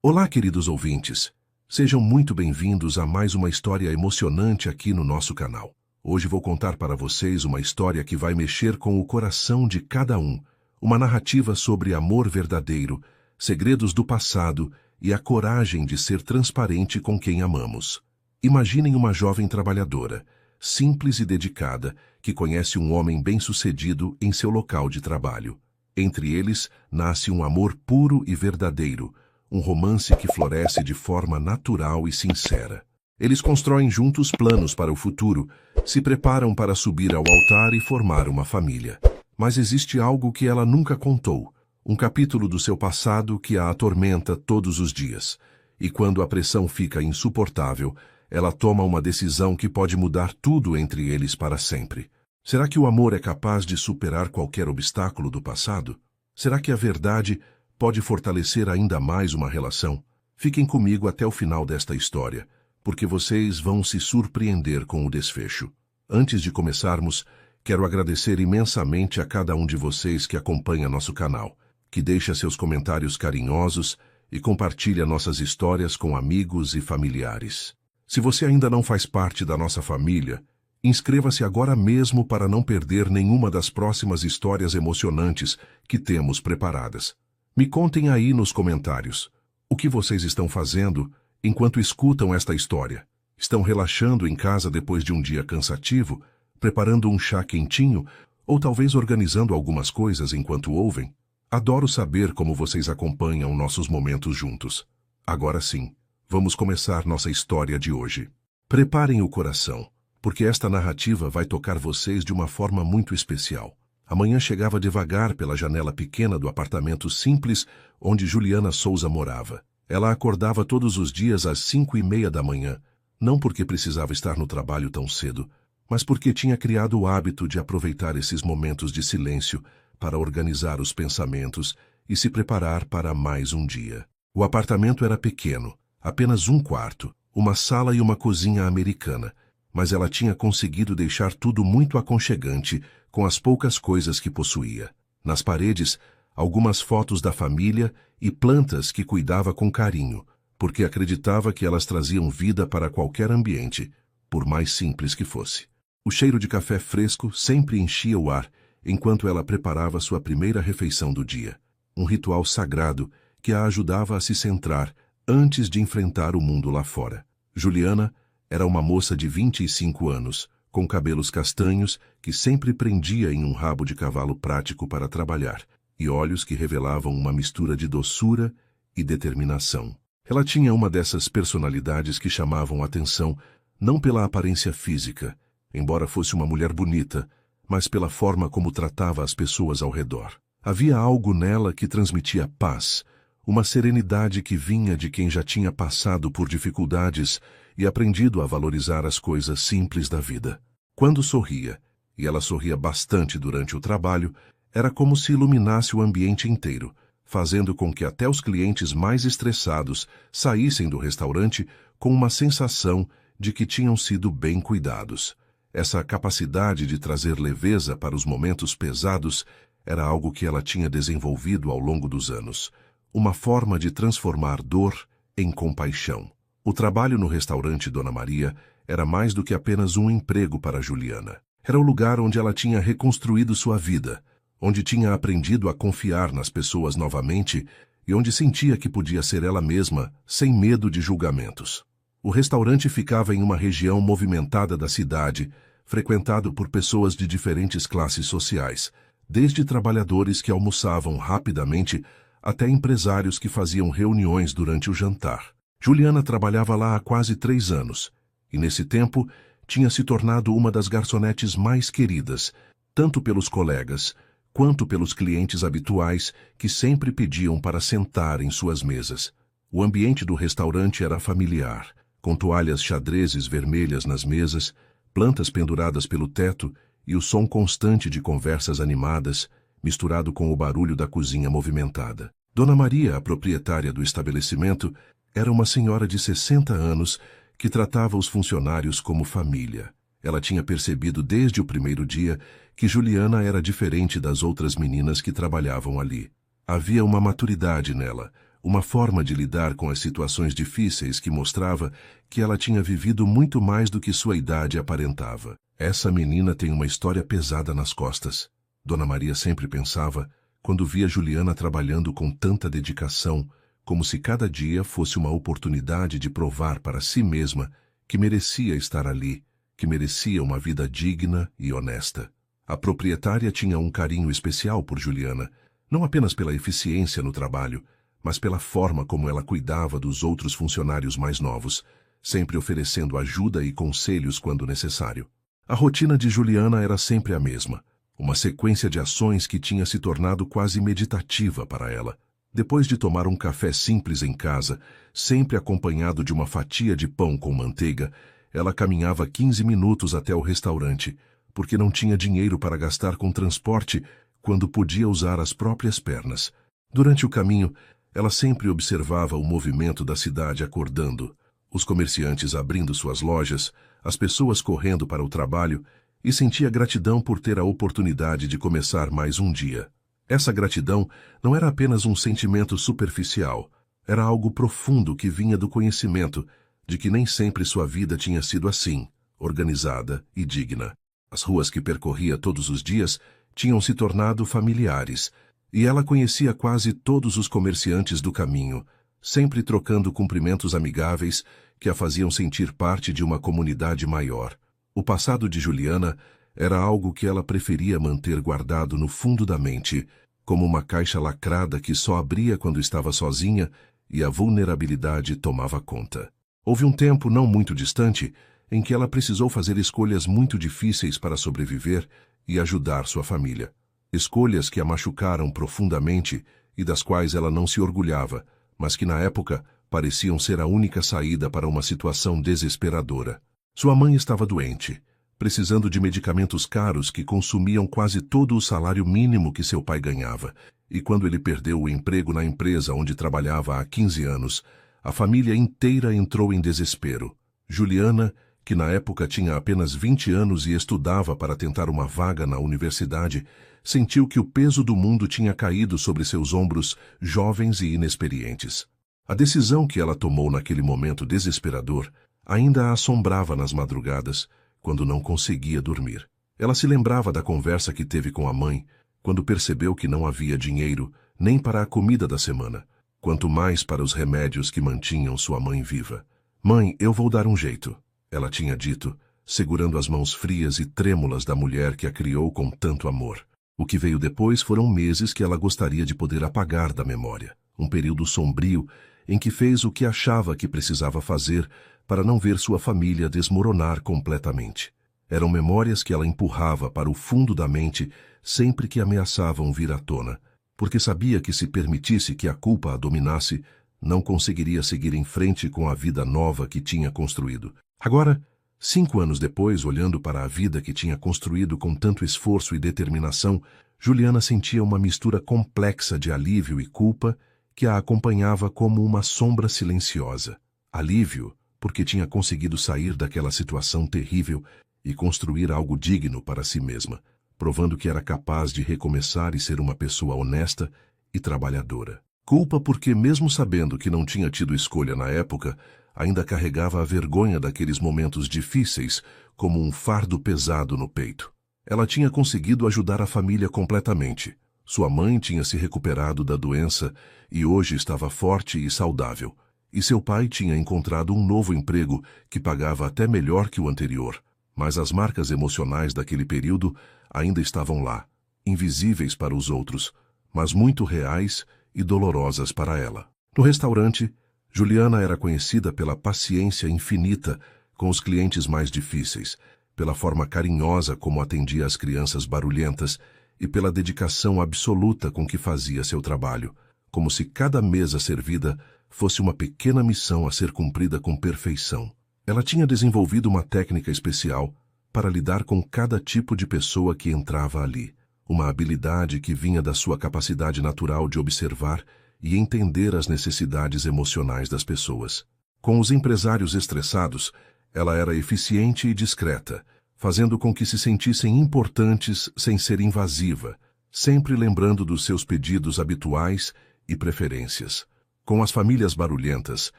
Olá, queridos ouvintes. Sejam muito bem-vindos a mais uma história emocionante aqui no nosso canal. Hoje vou contar para vocês uma história que vai mexer com o coração de cada um. Uma narrativa sobre amor verdadeiro, segredos do passado e a coragem de ser transparente com quem amamos. Imaginem uma jovem trabalhadora, simples e dedicada, que conhece um homem bem-sucedido em seu local de trabalho. Entre eles, nasce um amor puro e verdadeiro, um romance que floresce de forma natural e sincera. Eles constroem juntos planos para o futuro, se preparam para subir ao altar e formar uma família. Mas existe algo que ela nunca contou, um capítulo do seu passado que a atormenta todos os dias. E quando a pressão fica insuportável, ela toma uma decisão que pode mudar tudo entre eles para sempre. Será que o amor é capaz de superar qualquer obstáculo do passado? Será que a verdade pode fortalecer ainda mais uma relação? Fiquem comigo até o final desta história, porque vocês vão se surpreender com o desfecho. Antes de começarmos, quero agradecer imensamente a cada um de vocês que acompanha nosso canal, que deixa seus comentários carinhosos e compartilha nossas histórias com amigos e familiares. Se você ainda não faz parte da nossa família, inscreva-se agora mesmo para não perder nenhuma das próximas histórias emocionantes que temos preparadas. Me contem aí nos comentários o que vocês estão fazendo enquanto escutam esta história. Estão relaxando em casa depois de um dia cansativo, preparando um chá quentinho ou talvez organizando algumas coisas enquanto ouvem? Adoro saber como vocês acompanham nossos momentos juntos. Agora sim, vamos começar nossa história de hoje. Preparem o coração, porque esta narrativa vai tocar vocês de uma forma muito especial. A manhã chegava devagar pela janela pequena do apartamento simples onde Juliana Souza morava. Ela acordava todos os dias às 5:30 da manhã, não porque precisava estar no trabalho tão cedo, mas porque tinha criado o hábito de aproveitar esses momentos de silêncio para organizar os pensamentos e se preparar para mais um dia. O apartamento era pequeno, apenas um quarto, uma sala e uma cozinha americana, mas ela tinha conseguido deixar tudo muito aconchegante com as poucas coisas que possuía. Nas paredes, algumas fotos da família e plantas que cuidava com carinho, porque acreditava que elas traziam vida para qualquer ambiente, por mais simples que fosse. O cheiro de café fresco sempre enchia o ar enquanto ela preparava sua primeira refeição do dia, um ritual sagrado que a ajudava a se centrar antes de enfrentar o mundo lá fora. Juliana era uma moça de 25 anos, com cabelos castanhos que sempre prendia em um rabo de cavalo prático para trabalhar, e olhos que revelavam uma mistura de doçura e determinação. Ela tinha uma dessas personalidades que chamavam atenção não pela aparência física, embora fosse uma mulher bonita, mas pela forma como tratava as pessoas ao redor. Havia algo nela que transmitia paz, uma serenidade que vinha de quem já tinha passado por dificuldades e aprendido a valorizar as coisas simples da vida. Quando sorria, e ela sorria bastante durante o trabalho, era como se iluminasse o ambiente inteiro, fazendo com que até os clientes mais estressados saíssem do restaurante com uma sensação de que tinham sido bem cuidados. Essa capacidade de trazer leveza para os momentos pesados era algo que ela tinha desenvolvido ao longo dos anos, uma forma de transformar dor em compaixão. O trabalho no restaurante Dona Maria era mais do que apenas um emprego para Juliana. Era o lugar onde ela tinha reconstruído sua vida, onde tinha aprendido a confiar nas pessoas novamente e onde sentia que podia ser ela mesma, sem medo de julgamentos. O restaurante ficava em uma região movimentada da cidade, frequentado por pessoas de diferentes classes sociais, desde trabalhadores que almoçavam rapidamente até empresários que faziam reuniões durante o jantar. Juliana trabalhava lá há quase 3 anos, e nesse tempo tinha se tornado uma das garçonetes mais queridas, tanto pelos colegas quanto pelos clientes habituais que sempre pediam para sentar em suas mesas. O ambiente do restaurante era familiar, com toalhas xadrezes vermelhas nas mesas, plantas penduradas pelo teto e o som constante de conversas animadas, misturado com o barulho da cozinha movimentada. Dona Maria, a proprietária do estabelecimento, era uma senhora de 60 anos que tratava os funcionários como família. Ela tinha percebido desde o primeiro dia que Juliana era diferente das outras meninas que trabalhavam ali. Havia uma maturidade nela, uma forma de lidar com as situações difíceis que mostrava que ela tinha vivido muito mais do que sua idade aparentava. Essa menina tem uma história pesada nas costas. Dona Maria sempre pensava, quando via Juliana trabalhando com tanta dedicação, como se cada dia fosse uma oportunidade de provar para si mesma que merecia estar ali, que merecia uma vida digna e honesta. A proprietária tinha um carinho especial por Juliana, não apenas pela eficiência no trabalho, mas pela forma como ela cuidava dos outros funcionários mais novos, sempre oferecendo ajuda e conselhos quando necessário. A rotina de Juliana era sempre a mesma, uma sequência de ações que tinha se tornado quase meditativa para ela. Depois de tomar um café simples em casa, sempre acompanhado de uma fatia de pão com manteiga, ela caminhava 15 minutos até o restaurante, porque não tinha dinheiro para gastar com transporte quando podia usar as próprias pernas. Durante o caminho, ela sempre observava o movimento da cidade acordando, os comerciantes abrindo suas lojas, as pessoas correndo para o trabalho, e sentia gratidão por ter a oportunidade de começar mais um dia. Essa gratidão não era apenas um sentimento superficial, era algo profundo que vinha do conhecimento de que nem sempre sua vida tinha sido assim, organizada e digna. As ruas que percorria todos os dias tinham se tornado familiares, e ela conhecia quase todos os comerciantes do caminho, sempre trocando cumprimentos amigáveis que a faziam sentir parte de uma comunidade maior. O passado de Juliana era algo que ela preferia manter guardado no fundo da mente, como uma caixa lacrada que só abria quando estava sozinha e a vulnerabilidade tomava conta. Houve um tempo não muito distante em que ela precisou fazer escolhas muito difíceis para sobreviver e ajudar sua família. Escolhas que a machucaram profundamente e das quais ela não se orgulhava, mas que na época pareciam ser a única saída para uma situação desesperadora. Sua mãe estava doente, precisando de medicamentos caros que consumiam quase todo o salário mínimo que seu pai ganhava, e quando ele perdeu o emprego na empresa onde trabalhava há 15 anos, a família inteira entrou em desespero. Juliana, que na época tinha apenas 20 anos e estudava para tentar uma vaga na universidade, sentiu que o peso do mundo tinha caído sobre seus ombros jovens e inexperientes. A decisão que ela tomou naquele momento desesperador ainda a assombrava nas madrugadas, quando não conseguia dormir. Ela se lembrava da conversa que teve com a mãe, quando percebeu que não havia dinheiro nem para a comida da semana, quanto mais para os remédios que mantinham sua mãe viva. "Mãe, eu vou dar um jeito", ela tinha dito, segurando as mãos frias e trêmulas da mulher que a criou com tanto amor. O que veio depois foram meses que ela gostaria de poder apagar da memória, um período sombrio em que fez o que achava que precisava fazer para não ver sua família desmoronar completamente. Eram memórias que ela empurrava para o fundo da mente sempre que ameaçavam vir à tona, porque sabia que se permitisse que a culpa a dominasse, não conseguiria seguir em frente com a vida nova que tinha construído. Agora, 5 anos depois, olhando para a vida que tinha construído com tanto esforço e determinação, Juliana sentia uma mistura complexa de alívio e culpa que a acompanhava como uma sombra silenciosa. Alívio, porque tinha conseguido sair daquela situação terrível e construir algo digno para si mesma, provando que era capaz de recomeçar e ser uma pessoa honesta e trabalhadora. Culpa porque, mesmo sabendo que não tinha tido escolha na época, ainda carregava a vergonha daqueles momentos difíceis como um fardo pesado no peito. Ela tinha conseguido ajudar a família completamente. Sua mãe tinha se recuperado da doença e hoje estava forte e saudável. E seu pai tinha encontrado um novo emprego que pagava até melhor que o anterior. Mas as marcas emocionais daquele período ainda estavam lá, invisíveis para os outros, mas muito reais e dolorosas para ela. No restaurante, Juliana era conhecida pela paciência infinita com os clientes mais difíceis, pela forma carinhosa como atendia as crianças barulhentas e pela dedicação absoluta com que fazia seu trabalho, como se cada mesa servida fosse uma pequena missão a ser cumprida com perfeição. Ela tinha desenvolvido uma técnica especial para lidar com cada tipo de pessoa que entrava ali, uma habilidade que vinha da sua capacidade natural de observar e entender as necessidades emocionais das pessoas. Com os empresários estressados, ela era eficiente e discreta, fazendo com que se sentissem importantes sem ser invasiva, sempre lembrando dos seus pedidos habituais e preferências. Com as famílias barulhentas,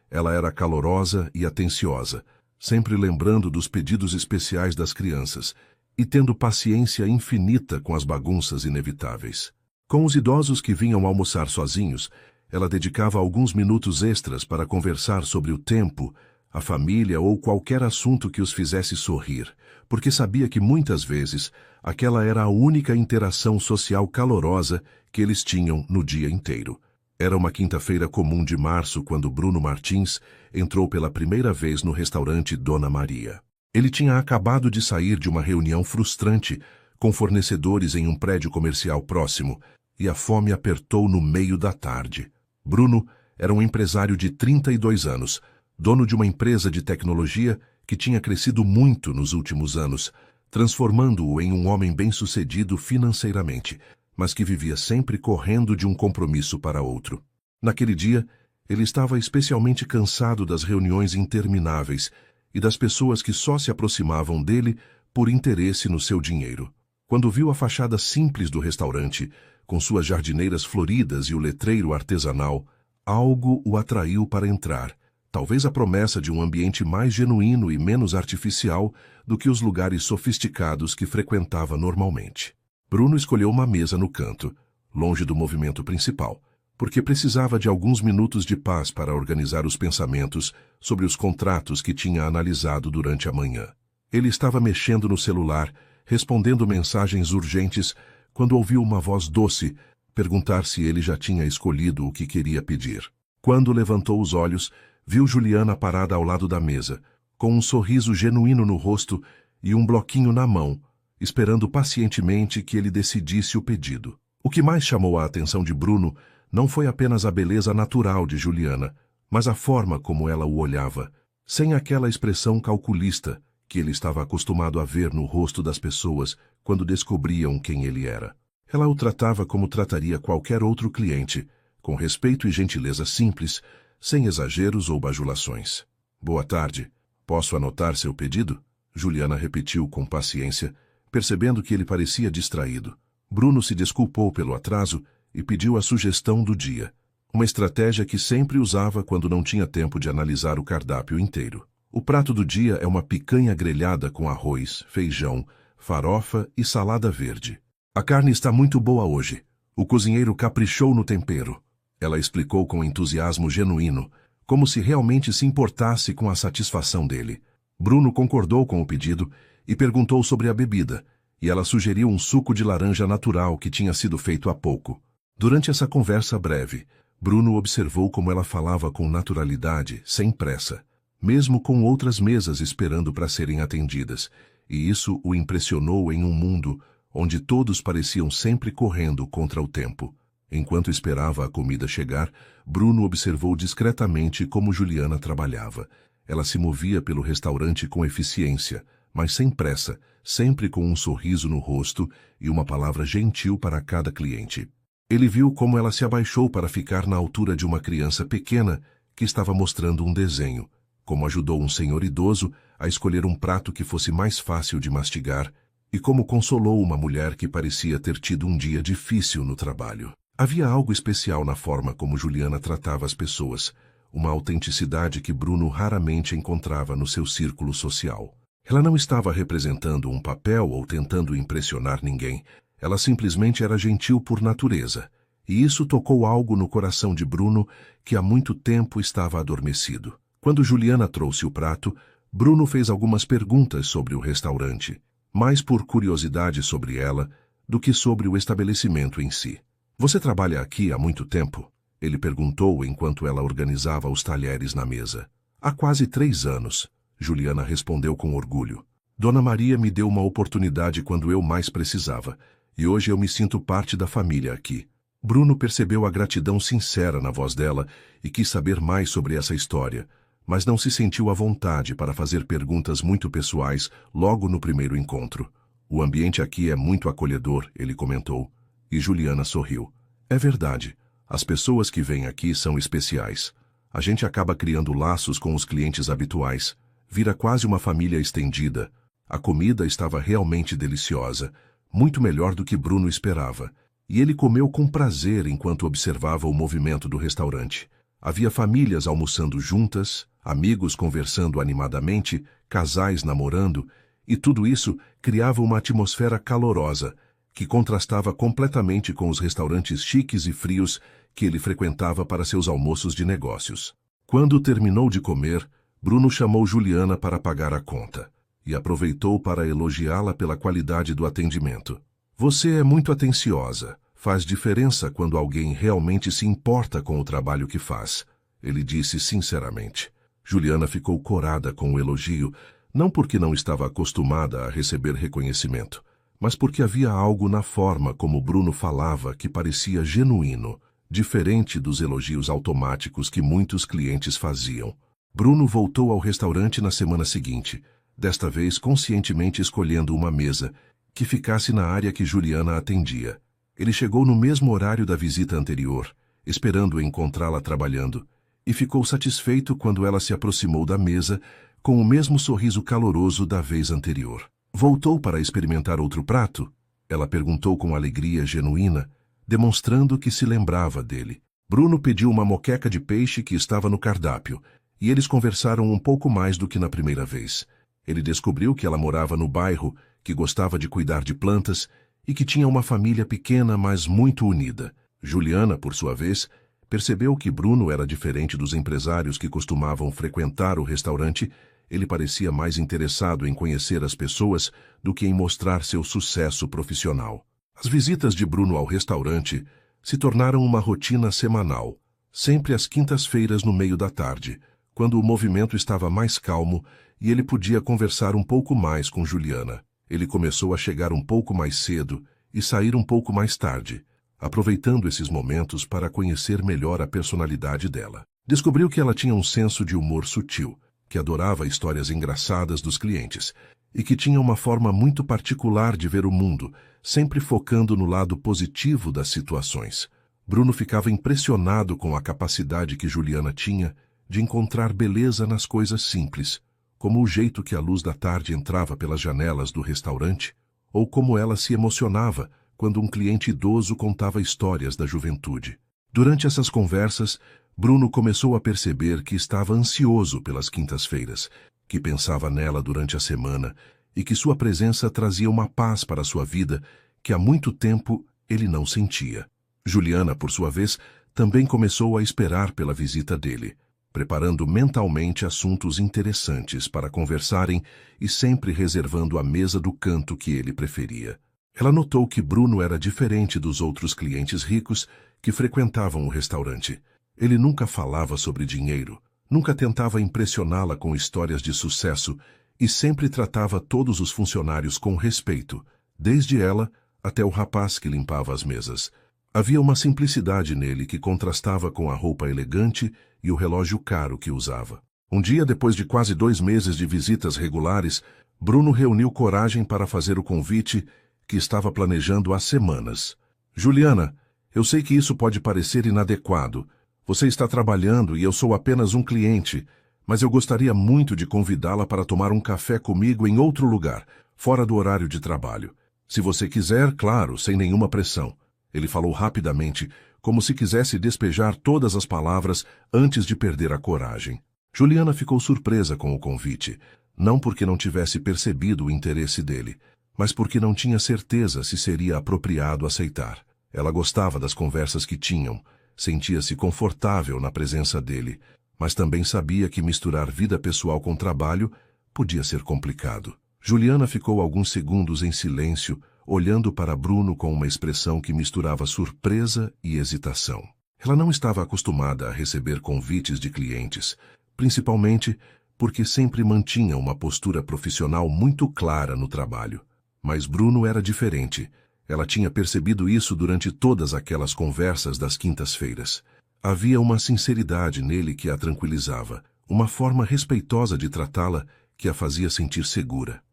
ela era calorosa e atenciosa, sempre lembrando dos pedidos especiais das crianças e tendo paciência infinita com as bagunças inevitáveis. Com os idosos que vinham almoçar sozinhos, ela dedicava alguns minutos extras para conversar sobre o tempo, a família ou qualquer assunto que os fizesse sorrir, porque sabia que muitas vezes aquela era a única interação social calorosa que eles tinham no dia inteiro. Era uma quinta-feira comum de março quando Bruno Martins entrou pela primeira vez no restaurante Dona Maria. Ele tinha acabado de sair de uma reunião frustrante com fornecedores em um prédio comercial próximo e a fome apertou no meio da tarde. Bruno era um empresário de 32 anos, dono de uma empresa de tecnologia que tinha crescido muito nos últimos anos, transformando-o em um homem bem-sucedido financeiramente, mas que vivia sempre correndo de um compromisso para outro. Naquele dia, ele estava especialmente cansado das reuniões intermináveis e das pessoas que só se aproximavam dele por interesse no seu dinheiro. Quando viu a fachada simples do restaurante, com suas jardineiras floridas e o letreiro artesanal, algo o atraiu para entrar, talvez a promessa de um ambiente mais genuíno e menos artificial do que os lugares sofisticados que frequentava normalmente. Bruno escolheu uma mesa no canto, longe do movimento principal, porque precisava de alguns minutos de paz para organizar os pensamentos sobre os contratos que tinha analisado durante a manhã. Ele estava mexendo no celular, respondendo mensagens urgentes, quando ouviu uma voz doce perguntar se ele já tinha escolhido o que queria pedir. Quando levantou os olhos, viu Juliana parada ao lado da mesa, com um sorriso genuíno no rosto e um bloquinho na mão, esperando pacientemente que ele decidisse o pedido. O que mais chamou a atenção de Bruno não foi apenas a beleza natural de Juliana, mas a forma como ela o olhava, sem aquela expressão calculista que ele estava acostumado a ver no rosto das pessoas quando descobriam quem ele era. Ela o tratava como trataria qualquer outro cliente, com respeito e gentileza simples, sem exageros ou bajulações. "Boa tarde. Posso anotar seu pedido?" Juliana repetiu com paciência, percebendo que ele parecia distraído. Bruno se desculpou pelo atraso e pediu a sugestão do dia, uma estratégia que sempre usava quando não tinha tempo de analisar o cardápio inteiro. O prato do dia é uma picanha grelhada com arroz, feijão, farofa e salada verde. "A carne está muito boa hoje. O cozinheiro caprichou no tempero." Ela explicou com entusiasmo genuíno, como se realmente se importasse com a satisfação dele. Bruno concordou com o pedido e perguntou sobre a bebida, e ela sugeriu um suco de laranja natural que tinha sido feito há pouco. Durante essa conversa breve, Bruno observou como ela falava com naturalidade, sem pressa, mesmo com outras mesas esperando para serem atendidas, e isso o impressionou em um mundo onde todos pareciam sempre correndo contra o tempo. Enquanto esperava a comida chegar, Bruno observou discretamente como Juliana trabalhava. Ela se movia pelo restaurante com eficiência, mas sem pressa, sempre com um sorriso no rosto e uma palavra gentil para cada cliente. Ele viu como ela se abaixou para ficar na altura de uma criança pequena que estava mostrando um desenho, como ajudou um senhor idoso a escolher um prato que fosse mais fácil de mastigar e como consolou uma mulher que parecia ter tido um dia difícil no trabalho. Havia algo especial na forma como Juliana tratava as pessoas, uma autenticidade que Bruno raramente encontrava no seu círculo social. Ela não estava representando um papel ou tentando impressionar ninguém, ela simplesmente era gentil por natureza, e isso tocou algo no coração de Bruno que há muito tempo estava adormecido. Quando Juliana trouxe o prato, Bruno fez algumas perguntas sobre o restaurante, mais por curiosidade sobre ela do que sobre o estabelecimento em si. "Você trabalha aqui há muito tempo?" ele perguntou enquanto ela organizava os talheres na mesa. "Há quase 3 anos, Juliana respondeu com orgulho. "Dona Maria me deu uma oportunidade quando eu mais precisava, e hoje eu me sinto parte da família aqui." Bruno percebeu a gratidão sincera na voz dela e quis saber mais sobre essa história, mas não se sentiu à vontade para fazer perguntas muito pessoais logo no primeiro encontro. "O ambiente aqui é muito acolhedor", ele comentou, e Juliana sorriu. "É verdade. As pessoas que vêm aqui são especiais. A gente acaba criando laços com os clientes habituais. Vira quase uma família estendida." A comida estava realmente deliciosa, muito melhor do que Bruno esperava, e ele comeu com prazer enquanto observava o movimento do restaurante. Havia famílias almoçando juntas, amigos conversando animadamente, casais namorando, e tudo isso criava uma atmosfera calorosa, que contrastava completamente com os restaurantes chiques e frios que ele frequentava para seus almoços de negócios. Quando terminou de comer, Bruno chamou Juliana para pagar a conta, e aproveitou para elogiá-la pela qualidade do atendimento. Você é muito atenciosa. Faz diferença quando alguém realmente se importa com o trabalho que faz, ele disse sinceramente. Juliana ficou corada com o elogio, não porque não estava acostumada a receber reconhecimento, mas porque havia algo na forma como Bruno falava que parecia genuíno, diferente dos elogios automáticos que muitos clientes faziam. Bruno voltou ao restaurante na semana seguinte, desta vez conscientemente escolhendo uma mesa que ficasse na área que Juliana atendia. Ele chegou no mesmo horário da visita anterior, esperando encontrá-la trabalhando, e ficou satisfeito quando ela se aproximou da mesa com o mesmo sorriso caloroso da vez anterior. Voltou para experimentar outro prato? Ela perguntou com alegria genuína, demonstrando que se lembrava dele. Bruno pediu uma moqueca de peixe que estava no cardápio, e eles conversaram um pouco mais do que na primeira vez. Ele descobriu que ela morava no bairro, que gostava de cuidar de plantas, e que tinha uma família pequena, mas muito unida. Juliana, por sua vez, percebeu que Bruno era diferente dos empresários que costumavam frequentar o restaurante. Ele parecia mais interessado em conhecer as pessoas do que em mostrar seu sucesso profissional. As visitas de Bruno ao restaurante se tornaram uma rotina semanal, sempre às quintas-feiras no meio da tarde, quando o movimento estava mais calmo e ele podia conversar um pouco mais com Juliana. Ele começou a chegar um pouco mais cedo e sair um pouco mais tarde, aproveitando esses momentos para conhecer melhor a personalidade dela. Descobriu que ela tinha um senso de humor sutil, que adorava histórias engraçadas dos clientes e que tinha uma forma muito particular de ver o mundo, sempre focando no lado positivo das situações. Bruno ficava impressionado com a capacidade que Juliana tinha de encontrar beleza nas coisas simples, como o jeito que a luz da tarde entrava pelas janelas do restaurante, ou como ela se emocionava quando um cliente idoso contava histórias da juventude. Durante essas conversas, Bruno começou a perceber que estava ansioso pelas quintas-feiras, que pensava nela durante a semana e que sua presença trazia uma paz para sua vida que há muito tempo ele não sentia. Juliana, por sua vez, também começou a esperar pela visita dele, preparando mentalmente assuntos interessantes para conversarem e sempre reservando a mesa do canto que ele preferia. Ela notou que Bruno era diferente dos outros clientes ricos que frequentavam o restaurante. Ele nunca falava sobre dinheiro, nunca tentava impressioná-la com histórias de sucesso e sempre tratava todos os funcionários com respeito, desde ela até o rapaz que limpava as mesas. Havia uma simplicidade nele que contrastava com a roupa elegante e o relógio caro que usava. Um dia, depois de quase 2 meses de visitas regulares, Bruno reuniu coragem para fazer o convite que estava planejando há semanas. Juliana, eu sei que isso pode parecer inadequado. Você está trabalhando e eu sou apenas um cliente, mas eu gostaria muito de convidá-la para tomar um café comigo em outro lugar, fora do horário de trabalho. Se você quiser, claro, sem nenhuma pressão. Ele falou rapidamente, como se quisesse despejar todas as palavras antes de perder a coragem. Juliana ficou surpresa com o convite, não porque não tivesse percebido o interesse dele, mas porque não tinha certeza se seria apropriado aceitar. Ela gostava das conversas que tinham, sentia-se confortável na presença dele, mas também sabia que misturar vida pessoal com trabalho podia ser complicado. Juliana ficou alguns segundos em silêncio, olhando para Bruno com uma expressão que misturava surpresa e hesitação. Ela não estava acostumada a receber convites de clientes, principalmente porque sempre mantinha uma postura profissional muito clara no trabalho. Mas Bruno era diferente. Ela tinha percebido isso durante todas aquelas conversas das quintas-feiras. Havia uma sinceridade nele que a tranquilizava, uma forma respeitosa de tratá-la que a fazia sentir segura.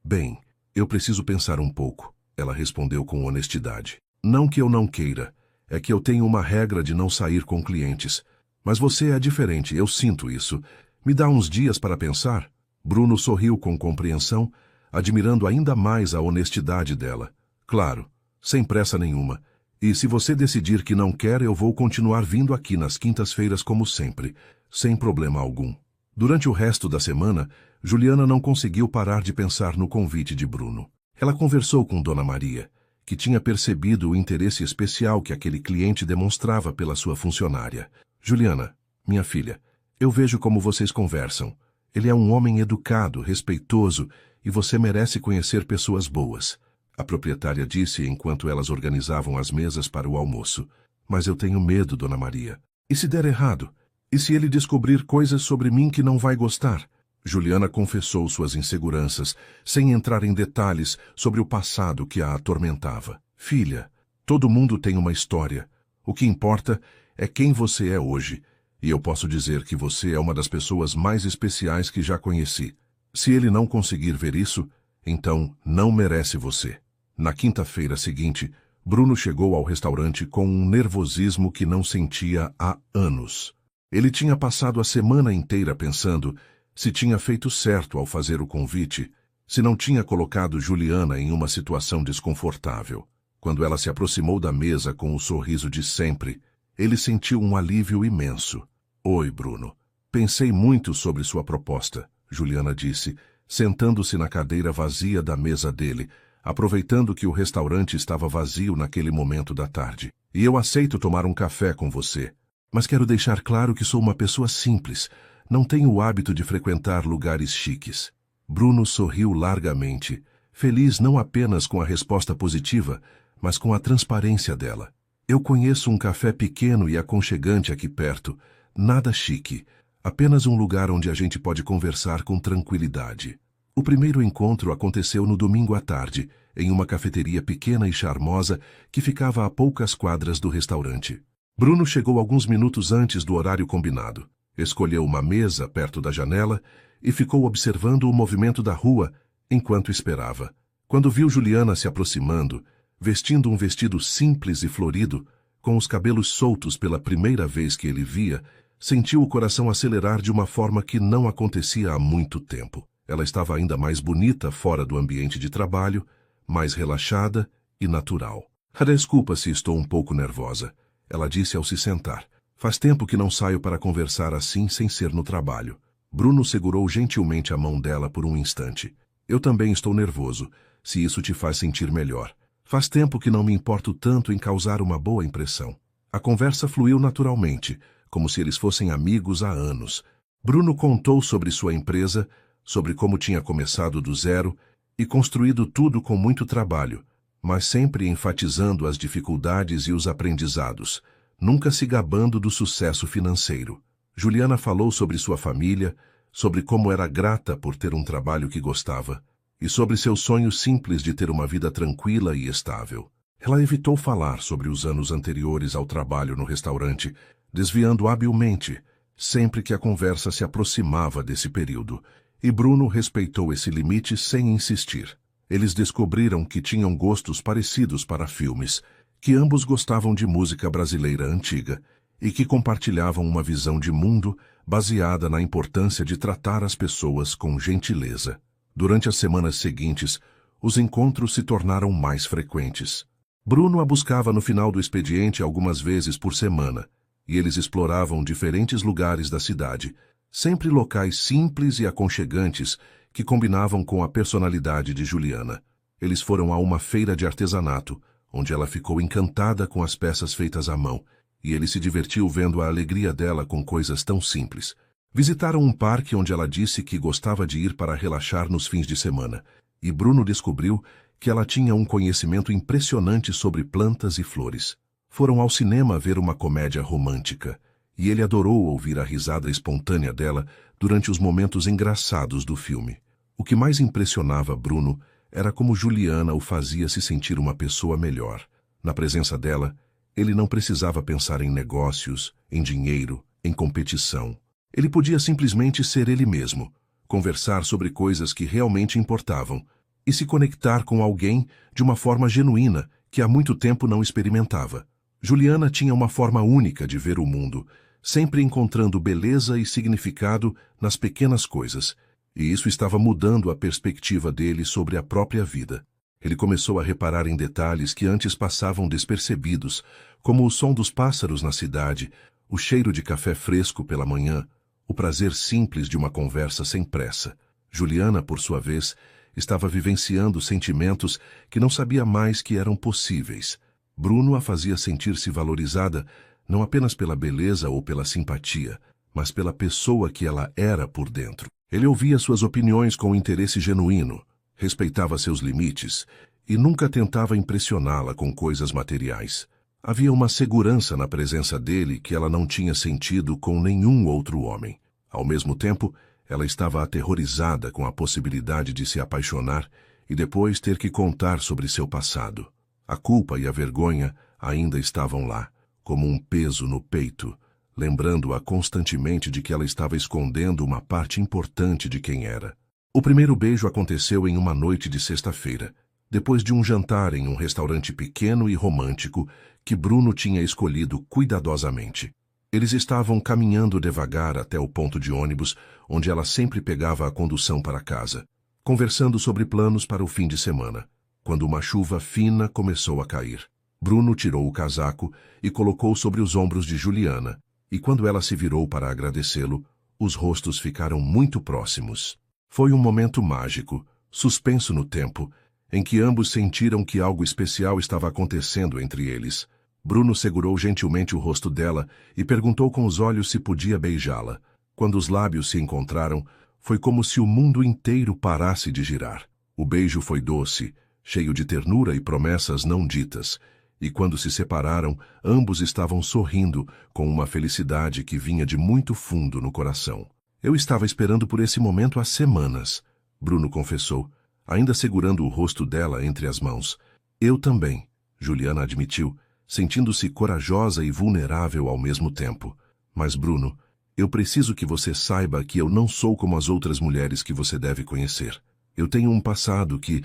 Bem, eu preciso pensar um pouco, ela respondeu com honestidade. Não que eu não queira, é que eu tenho uma regra de não sair com clientes. Mas você é diferente, eu sinto isso. Me dá uns dias para pensar? Bruno sorriu com compreensão, admirando ainda mais a honestidade dela. Claro, sem pressa nenhuma. E se você decidir que não quer, eu vou continuar vindo aqui nas quintas-feiras como sempre, sem problema algum. Durante o resto da semana, Juliana não conseguiu parar de pensar no convite de Bruno. Ela conversou com Dona Maria, que tinha percebido o interesse especial que aquele cliente demonstrava pela sua funcionária. Juliana, minha filha, eu vejo como vocês conversam. Ele é um homem educado, respeitoso, e você merece conhecer pessoas boas. A proprietária disse enquanto elas organizavam as mesas para o almoço. Mas eu tenho medo, Dona Maria. E se der errado? E se ele descobrir coisas sobre mim que não vai gostar? Juliana confessou suas inseguranças, sem entrar em detalhes sobre o passado que a atormentava. Filha, todo mundo tem uma história. O que importa é quem você é hoje. E eu posso dizer que você é uma das pessoas mais especiais que já conheci. Se ele não conseguir ver isso, então não merece você. Na quinta-feira seguinte, Bruno chegou ao restaurante com um nervosismo que não sentia há anos. Ele tinha passado a semana inteira pensando se tinha feito certo ao fazer o convite, se não tinha colocado Juliana em uma situação desconfortável. Quando ela se aproximou da mesa com o sorriso de sempre, ele sentiu um alívio imenso. Oi, Bruno. Pensei muito sobre sua proposta, Juliana disse, sentando-se na cadeira vazia da mesa dele, aproveitando que o restaurante estava vazio naquele momento da tarde. E eu aceito tomar um café com você. Mas quero deixar claro que sou uma pessoa simples. Não tenho o hábito de frequentar lugares chiques. Bruno sorriu largamente, feliz não apenas com a resposta positiva, mas com a transparência dela. Eu conheço um café pequeno e aconchegante aqui perto, nada chique, apenas um lugar onde a gente pode conversar com tranquilidade. O primeiro encontro aconteceu no domingo à tarde, em uma cafeteria pequena e charmosa que ficava a poucas quadras do restaurante. Bruno chegou alguns minutos antes do horário combinado. Escolheu uma mesa perto da janela e ficou observando o movimento da rua enquanto esperava. Quando viu Juliana se aproximando, vestindo um vestido simples e florido, com os cabelos soltos pela primeira vez que ele via, sentiu o coração acelerar de uma forma que não acontecia há muito tempo. Ela estava ainda mais bonita fora do ambiente de trabalho, mais relaxada e natural. Desculpa se estou um pouco nervosa, ela disse ao se sentar. Faz tempo que não saio para conversar assim sem ser no trabalho. Bruno segurou gentilmente a mão dela por um instante. Eu também estou nervoso, se isso te faz sentir melhor. Faz tempo que não me importo tanto em causar uma boa impressão. A conversa fluiu naturalmente, como se eles fossem amigos há anos. Bruno contou sobre sua empresa, sobre como tinha começado do zero e construído tudo com muito trabalho, mas sempre enfatizando as dificuldades e os aprendizados, nunca se gabando do sucesso financeiro. Juliana falou sobre sua família, sobre como era grata por ter um trabalho que gostava, e sobre seu sonho simples de ter uma vida tranquila e estável. Ela evitou falar sobre os anos anteriores ao trabalho no restaurante, desviando habilmente, sempre que a conversa se aproximava desse período, e Bruno respeitou esse limite sem insistir. Eles descobriram que tinham gostos parecidos para filmes, que ambos gostavam de música brasileira antiga e que compartilhavam uma visão de mundo baseada na importância de tratar as pessoas com gentileza. Durante as semanas seguintes, os encontros se tornaram mais frequentes. Bruno a buscava no final do expediente algumas vezes por semana, e eles exploravam diferentes lugares da cidade, sempre locais simples e aconchegantes que combinavam com a personalidade de Juliana. Eles foram a uma feira de artesanato, onde ela ficou encantada com as peças feitas à mão, e ele se divertiu vendo a alegria dela com coisas tão simples. Visitaram um parque onde ela disse que gostava de ir para relaxar nos fins de semana, e Bruno descobriu que ela tinha um conhecimento impressionante sobre plantas e flores. Foram ao cinema ver uma comédia romântica, e ele adorou ouvir a risada espontânea dela durante os momentos engraçados do filme. O que mais impressionava Bruno era como Juliana o fazia se sentir uma pessoa melhor. Na presença dela, ele não precisava pensar em negócios, em dinheiro, em competição. Ele podia simplesmente ser ele mesmo, conversar sobre coisas que realmente importavam e se conectar com alguém de uma forma genuína que há muito tempo não experimentava. Juliana tinha uma forma única de ver o mundo, sempre encontrando beleza e significado nas pequenas coisas, e isso estava mudando a perspectiva dele sobre a própria vida. Ele começou a reparar em detalhes que antes passavam despercebidos, como o som dos pássaros na cidade, o cheiro de café fresco pela manhã, o prazer simples de uma conversa sem pressa. Juliana, por sua vez, estava vivenciando sentimentos que não sabia mais que eram possíveis. Bruno a fazia sentir-se valorizada não apenas pela beleza ou pela simpatia, mas pela pessoa que ela era por dentro. Ele ouvia suas opiniões com interesse genuíno, respeitava seus limites e nunca tentava impressioná-la com coisas materiais. Havia uma segurança na presença dele que ela não tinha sentido com nenhum outro homem. Ao mesmo tempo, ela estava aterrorizada com a possibilidade de se apaixonar e depois ter que contar sobre seu passado. A culpa e a vergonha ainda estavam lá, como um peso no peito, lembrando-a constantemente de que ela estava escondendo uma parte importante de quem era. O primeiro beijo aconteceu em uma noite de sexta-feira, depois de um jantar em um restaurante pequeno e romântico que Bruno tinha escolhido cuidadosamente. Eles estavam caminhando devagar até o ponto de ônibus, onde ela sempre pegava a condução para casa, conversando sobre planos para o fim de semana, quando uma chuva fina começou a cair. Bruno tirou o casaco e colocou sobre os ombros de Juliana, e quando ela se virou para agradecê-lo, os rostos ficaram muito próximos. Foi um momento mágico, suspenso no tempo, em que ambos sentiram que algo especial estava acontecendo entre eles. Bruno segurou gentilmente o rosto dela e perguntou com os olhos se podia beijá-la. Quando os lábios se encontraram, foi como se o mundo inteiro parasse de girar. O beijo foi doce, cheio de ternura e promessas não ditas, e quando se separaram, ambos estavam sorrindo com uma felicidade que vinha de muito fundo no coração. Eu estava esperando por esse momento há semanas, Bruno confessou, ainda segurando o rosto dela entre as mãos. Eu também, Juliana admitiu, sentindo-se corajosa e vulnerável ao mesmo tempo. Mas, Bruno, eu preciso que você saiba que eu não sou como as outras mulheres que você deve conhecer. Eu tenho um passado que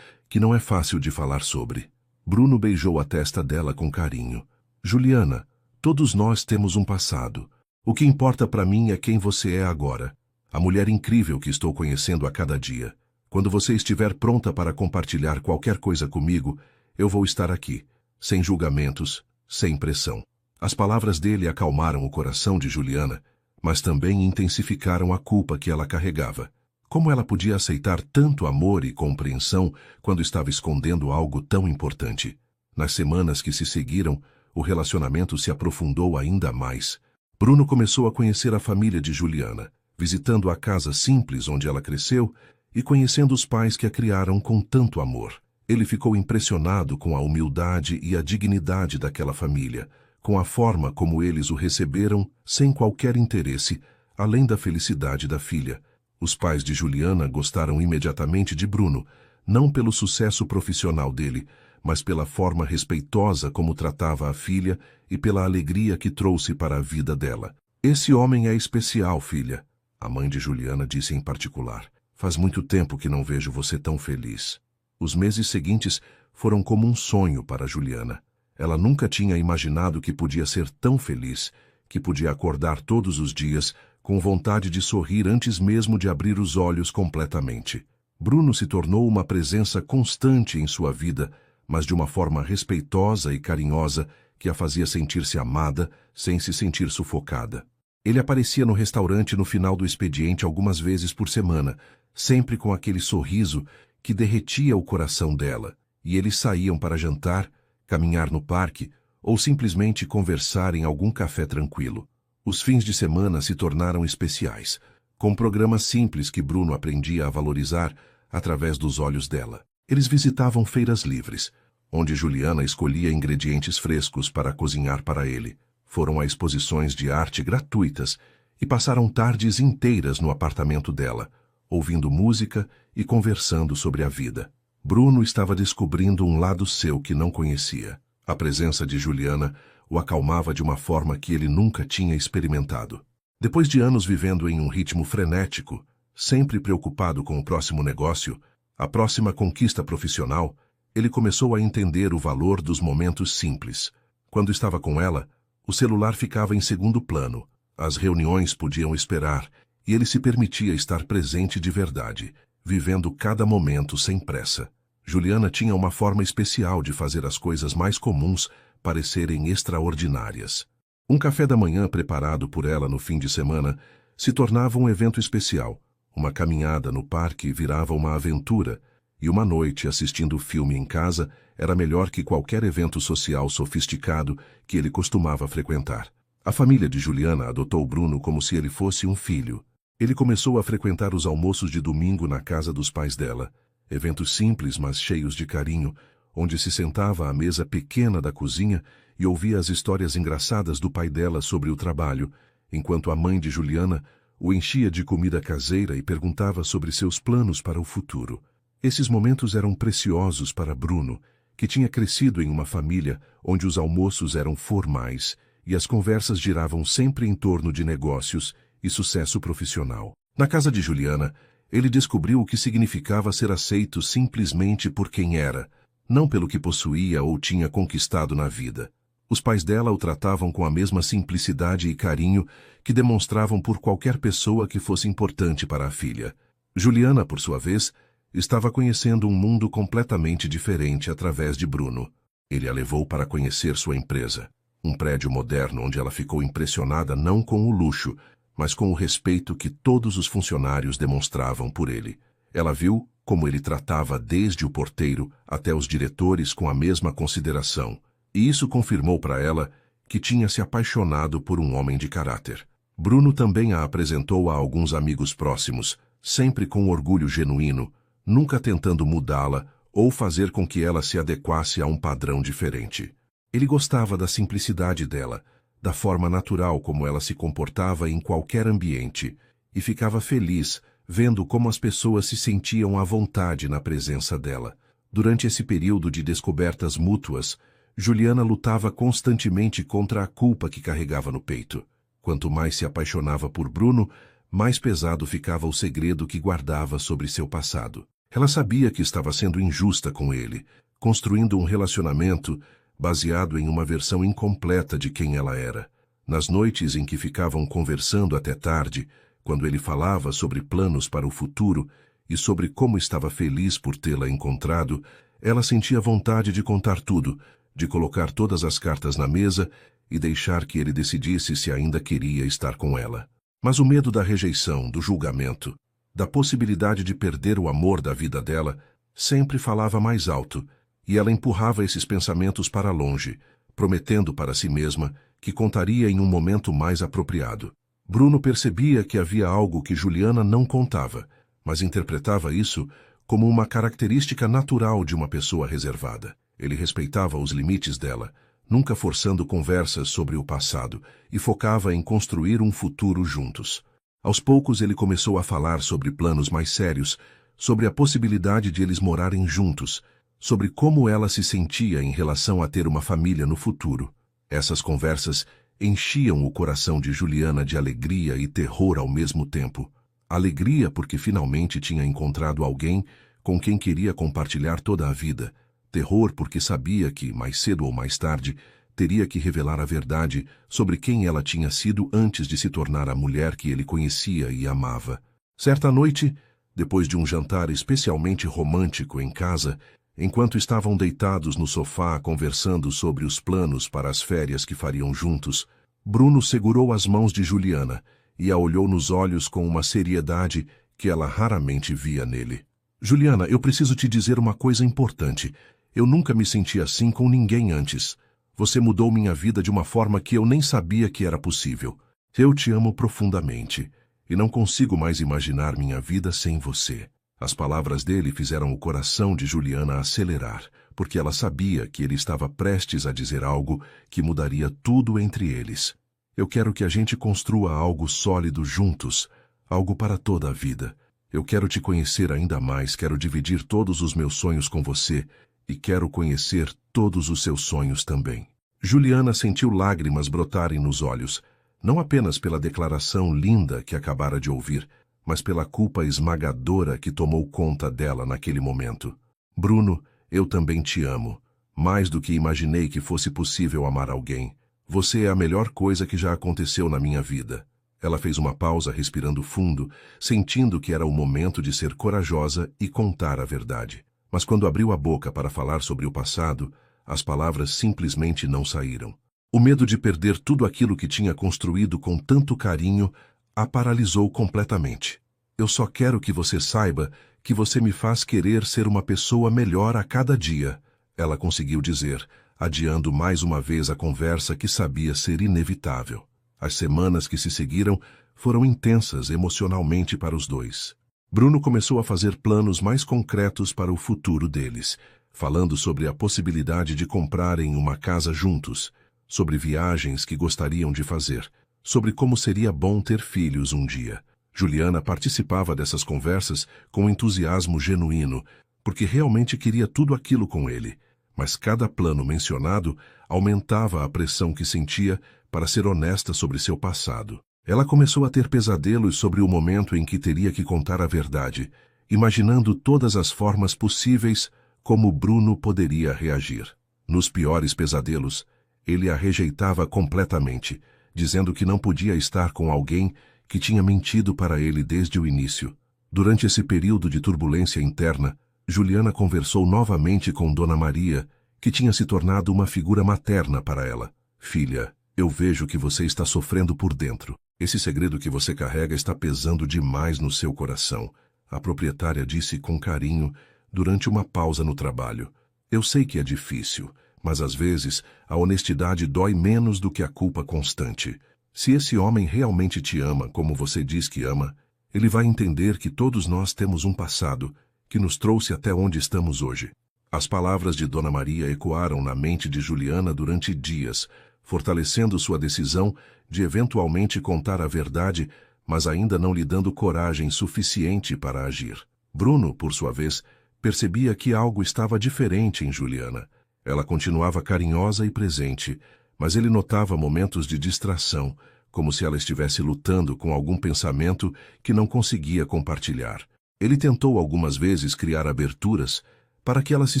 não é fácil de falar sobre. Bruno beijou a testa dela com carinho. Juliana, todos nós temos um passado. O que importa para mim é quem você é agora, a mulher incrível que estou conhecendo a cada dia. Quando você estiver pronta para compartilhar qualquer coisa comigo, eu vou estar aqui, sem julgamentos, sem pressão. As palavras dele acalmaram o coração de Juliana, mas também intensificaram a culpa que ela carregava. Como ela podia aceitar tanto amor e compreensão quando estava escondendo algo tão importante? Nas semanas que se seguiram, o relacionamento se aprofundou ainda mais. Bruno começou a conhecer a família de Juliana, visitando a casa simples onde ela cresceu e conhecendo os pais que a criaram com tanto amor. Ele ficou impressionado com a humildade e a dignidade daquela família, com a forma como eles o receberam sem qualquer interesse, além da felicidade da filha. Os pais de Juliana gostaram imediatamente de Bruno, não pelo sucesso profissional dele, mas pela forma respeitosa como tratava a filha e pela alegria que trouxe para a vida dela. Esse homem é especial, filha, a mãe de Juliana disse em particular. Faz muito tempo que não vejo você tão feliz. Os meses seguintes foram como um sonho para Juliana. Ela nunca tinha imaginado que podia ser tão feliz, que podia acordar todos os dias com vontade de sorrir antes mesmo de abrir os olhos completamente. Bruno se tornou uma presença constante em sua vida, mas de uma forma respeitosa e carinhosa que a fazia sentir-se amada sem se sentir sufocada. Ele aparecia no restaurante no final do expediente algumas vezes por semana, sempre com aquele sorriso que derretia o coração dela, e eles saíam para jantar, caminhar no parque ou simplesmente conversar em algum café tranquilo. Os fins de semana se tornaram especiais, com programas simples que Bruno aprendia a valorizar através dos olhos dela. Eles visitavam feiras livres, onde Juliana escolhia ingredientes frescos para cozinhar para ele. Foram a exposições de arte gratuitas e passaram tardes inteiras no apartamento dela, ouvindo música e conversando sobre a vida. Bruno estava descobrindo um lado seu que não conhecia. A presença de Juliana o acalmava de uma forma que ele nunca tinha experimentado. Depois de anos vivendo em um ritmo frenético, sempre preocupado com o próximo negócio, a próxima conquista profissional, ele começou a entender o valor dos momentos simples. Quando estava com ela, o celular ficava em segundo plano, as reuniões podiam esperar, e ele se permitia estar presente de verdade, vivendo cada momento sem pressa. Juliana tinha uma forma especial de fazer as coisas mais comuns parecerem extraordinárias. Um café da manhã preparado por ela no fim de semana se tornava um evento especial. Uma caminhada no parque virava uma aventura, e uma noite assistindo filme em casa era melhor que qualquer evento social sofisticado que ele costumava frequentar. A família de Juliana adotou Bruno como se ele fosse um filho. Ele começou a frequentar os almoços de domingo na casa dos pais dela, eventos simples, mas cheios de carinho, onde se sentava à mesa pequena da cozinha e ouvia as histórias engraçadas do pai dela sobre o trabalho, enquanto a mãe de Juliana o enchia de comida caseira e perguntava sobre seus planos para o futuro. Esses momentos eram preciosos para Bruno, que tinha crescido em uma família onde os almoços eram formais e as conversas giravam sempre em torno de negócios e sucesso profissional. Na casa de Juliana, ele descobriu o que significava ser aceito simplesmente por quem era, não pelo que possuía ou tinha conquistado na vida. Os pais dela o tratavam com a mesma simplicidade e carinho que demonstravam por qualquer pessoa que fosse importante para a filha. Juliana, por sua vez, estava conhecendo um mundo completamente diferente através de Bruno. Ele a levou para conhecer sua empresa, um prédio moderno onde ela ficou impressionada não com o luxo, mas com o respeito que todos os funcionários demonstravam por ele. Ela viu como ele tratava desde o porteiro até os diretores com a mesma consideração, e isso confirmou para ela que tinha se apaixonado por um homem de caráter. Bruno também a apresentou a alguns amigos próximos, sempre com orgulho genuíno, nunca tentando mudá-la ou fazer com que ela se adequasse a um padrão diferente. Ele gostava da simplicidade dela, da forma natural como ela se comportava em qualquer ambiente, e ficava feliz vendo como as pessoas se sentiam à vontade na presença dela. Durante esse período de descobertas mútuas, Juliana lutava constantemente contra a culpa que carregava no peito. Quanto mais se apaixonava por Bruno, mais pesado ficava o segredo que guardava sobre seu passado. Ela sabia que estava sendo injusta com ele, construindo um relacionamento baseado em uma versão incompleta de quem ela era. Nas noites em que ficavam conversando até tarde, quando ele falava sobre planos para o futuro e sobre como estava feliz por tê-la encontrado, ela sentia vontade de contar tudo, de colocar todas as cartas na mesa e deixar que ele decidisse se ainda queria estar com ela. Mas o medo da rejeição, do julgamento, da possibilidade de perder o amor da vida dela, sempre falava mais alto, e ela empurrava esses pensamentos para longe, prometendo para si mesma que contaria em um momento mais apropriado. Bruno percebia que havia algo que Juliana não contava, mas interpretava isso como uma característica natural de uma pessoa reservada. Ele respeitava os limites dela, nunca forçando conversas sobre o passado, e focava em construir um futuro juntos. Aos poucos ele começou a falar sobre planos mais sérios, sobre a possibilidade de eles morarem juntos, sobre como ela se sentia em relação a ter uma família no futuro. Essas conversas enchiam o coração de Juliana de alegria e terror ao mesmo tempo. Alegria porque finalmente tinha encontrado alguém com quem queria compartilhar toda a vida. Terror porque sabia que, mais cedo ou mais tarde, teria que revelar a verdade sobre quem ela tinha sido antes de se tornar a mulher que ele conhecia e amava. Certa noite, depois de um jantar especialmente romântico em casa, enquanto estavam deitados no sofá conversando sobre os planos para as férias que fariam juntos, Bruno segurou as mãos de Juliana e a olhou nos olhos com uma seriedade que ela raramente via nele. Juliana, eu preciso te dizer uma coisa importante. Eu nunca me senti assim com ninguém antes. Você mudou minha vida de uma forma que eu nem sabia que era possível. Eu te amo profundamente e não consigo mais imaginar minha vida sem você. As palavras dele fizeram o coração de Juliana acelerar, porque ela sabia que ele estava prestes a dizer algo que mudaria tudo entre eles. Eu quero que a gente construa algo sólido juntos, algo para toda a vida. Eu quero te conhecer ainda mais, quero dividir todos os meus sonhos com você e quero conhecer todos os seus sonhos também. Juliana sentiu lágrimas brotarem nos olhos, não apenas pela declaração linda que acabara de ouvir, mas pela culpa esmagadora que tomou conta dela naquele momento. Bruno, eu também te amo, mais do que imaginei que fosse possível amar alguém. Você é a melhor coisa que já aconteceu na minha vida. Ela fez uma pausa respirando fundo, sentindo que era o momento de ser corajosa e contar a verdade. Mas quando abriu a boca para falar sobre o passado, as palavras simplesmente não saíram. O medo de perder tudo aquilo que tinha construído com tanto carinho a paralisou completamente. Eu só quero que você saiba que você me faz querer ser uma pessoa melhor a cada dia, ela conseguiu dizer, adiando mais uma vez a conversa que sabia ser inevitável. As semanas que se seguiram foram intensas emocionalmente para os dois. Bruno começou a fazer planos mais concretos para o futuro deles, falando sobre a possibilidade de comprarem uma casa juntos, sobre viagens que gostariam de fazer, sobre como seria bom ter filhos um dia. Juliana participava dessas conversas com entusiasmo genuíno, porque realmente queria tudo aquilo com ele, mas cada plano mencionado aumentava a pressão que sentia para ser honesta sobre seu passado. Ela começou a ter pesadelos sobre o momento em que teria que contar a verdade, imaginando todas as formas possíveis como Bruno poderia reagir. Nos piores pesadelos, ele a rejeitava completamente, dizendo que não podia estar com alguém que tinha mentido para ele desde o início. Durante esse período de turbulência interna, Juliana conversou novamente com Dona Maria, que tinha se tornado uma figura materna para ela. Filha, eu vejo que você está sofrendo por dentro. Esse segredo que você carrega está pesando demais no seu coração, a proprietária disse com carinho durante uma pausa no trabalho. Eu sei que é difícil, mas às vezes a honestidade dói menos do que a culpa constante. Se esse homem realmente te ama, como você diz que ama, ele vai entender que todos nós temos um passado que nos trouxe até onde estamos hoje. As palavras de Dona Maria ecoaram na mente de Juliana durante dias, fortalecendo sua decisão de eventualmente contar a verdade, mas ainda não lhe dando coragem suficiente para agir. Bruno, por sua vez, percebia que algo estava diferente em Juliana. Ela continuava carinhosa e presente, mas ele notava momentos de distração, como se ela estivesse lutando com algum pensamento que não conseguia compartilhar. Ele tentou algumas vezes criar aberturas para que ela se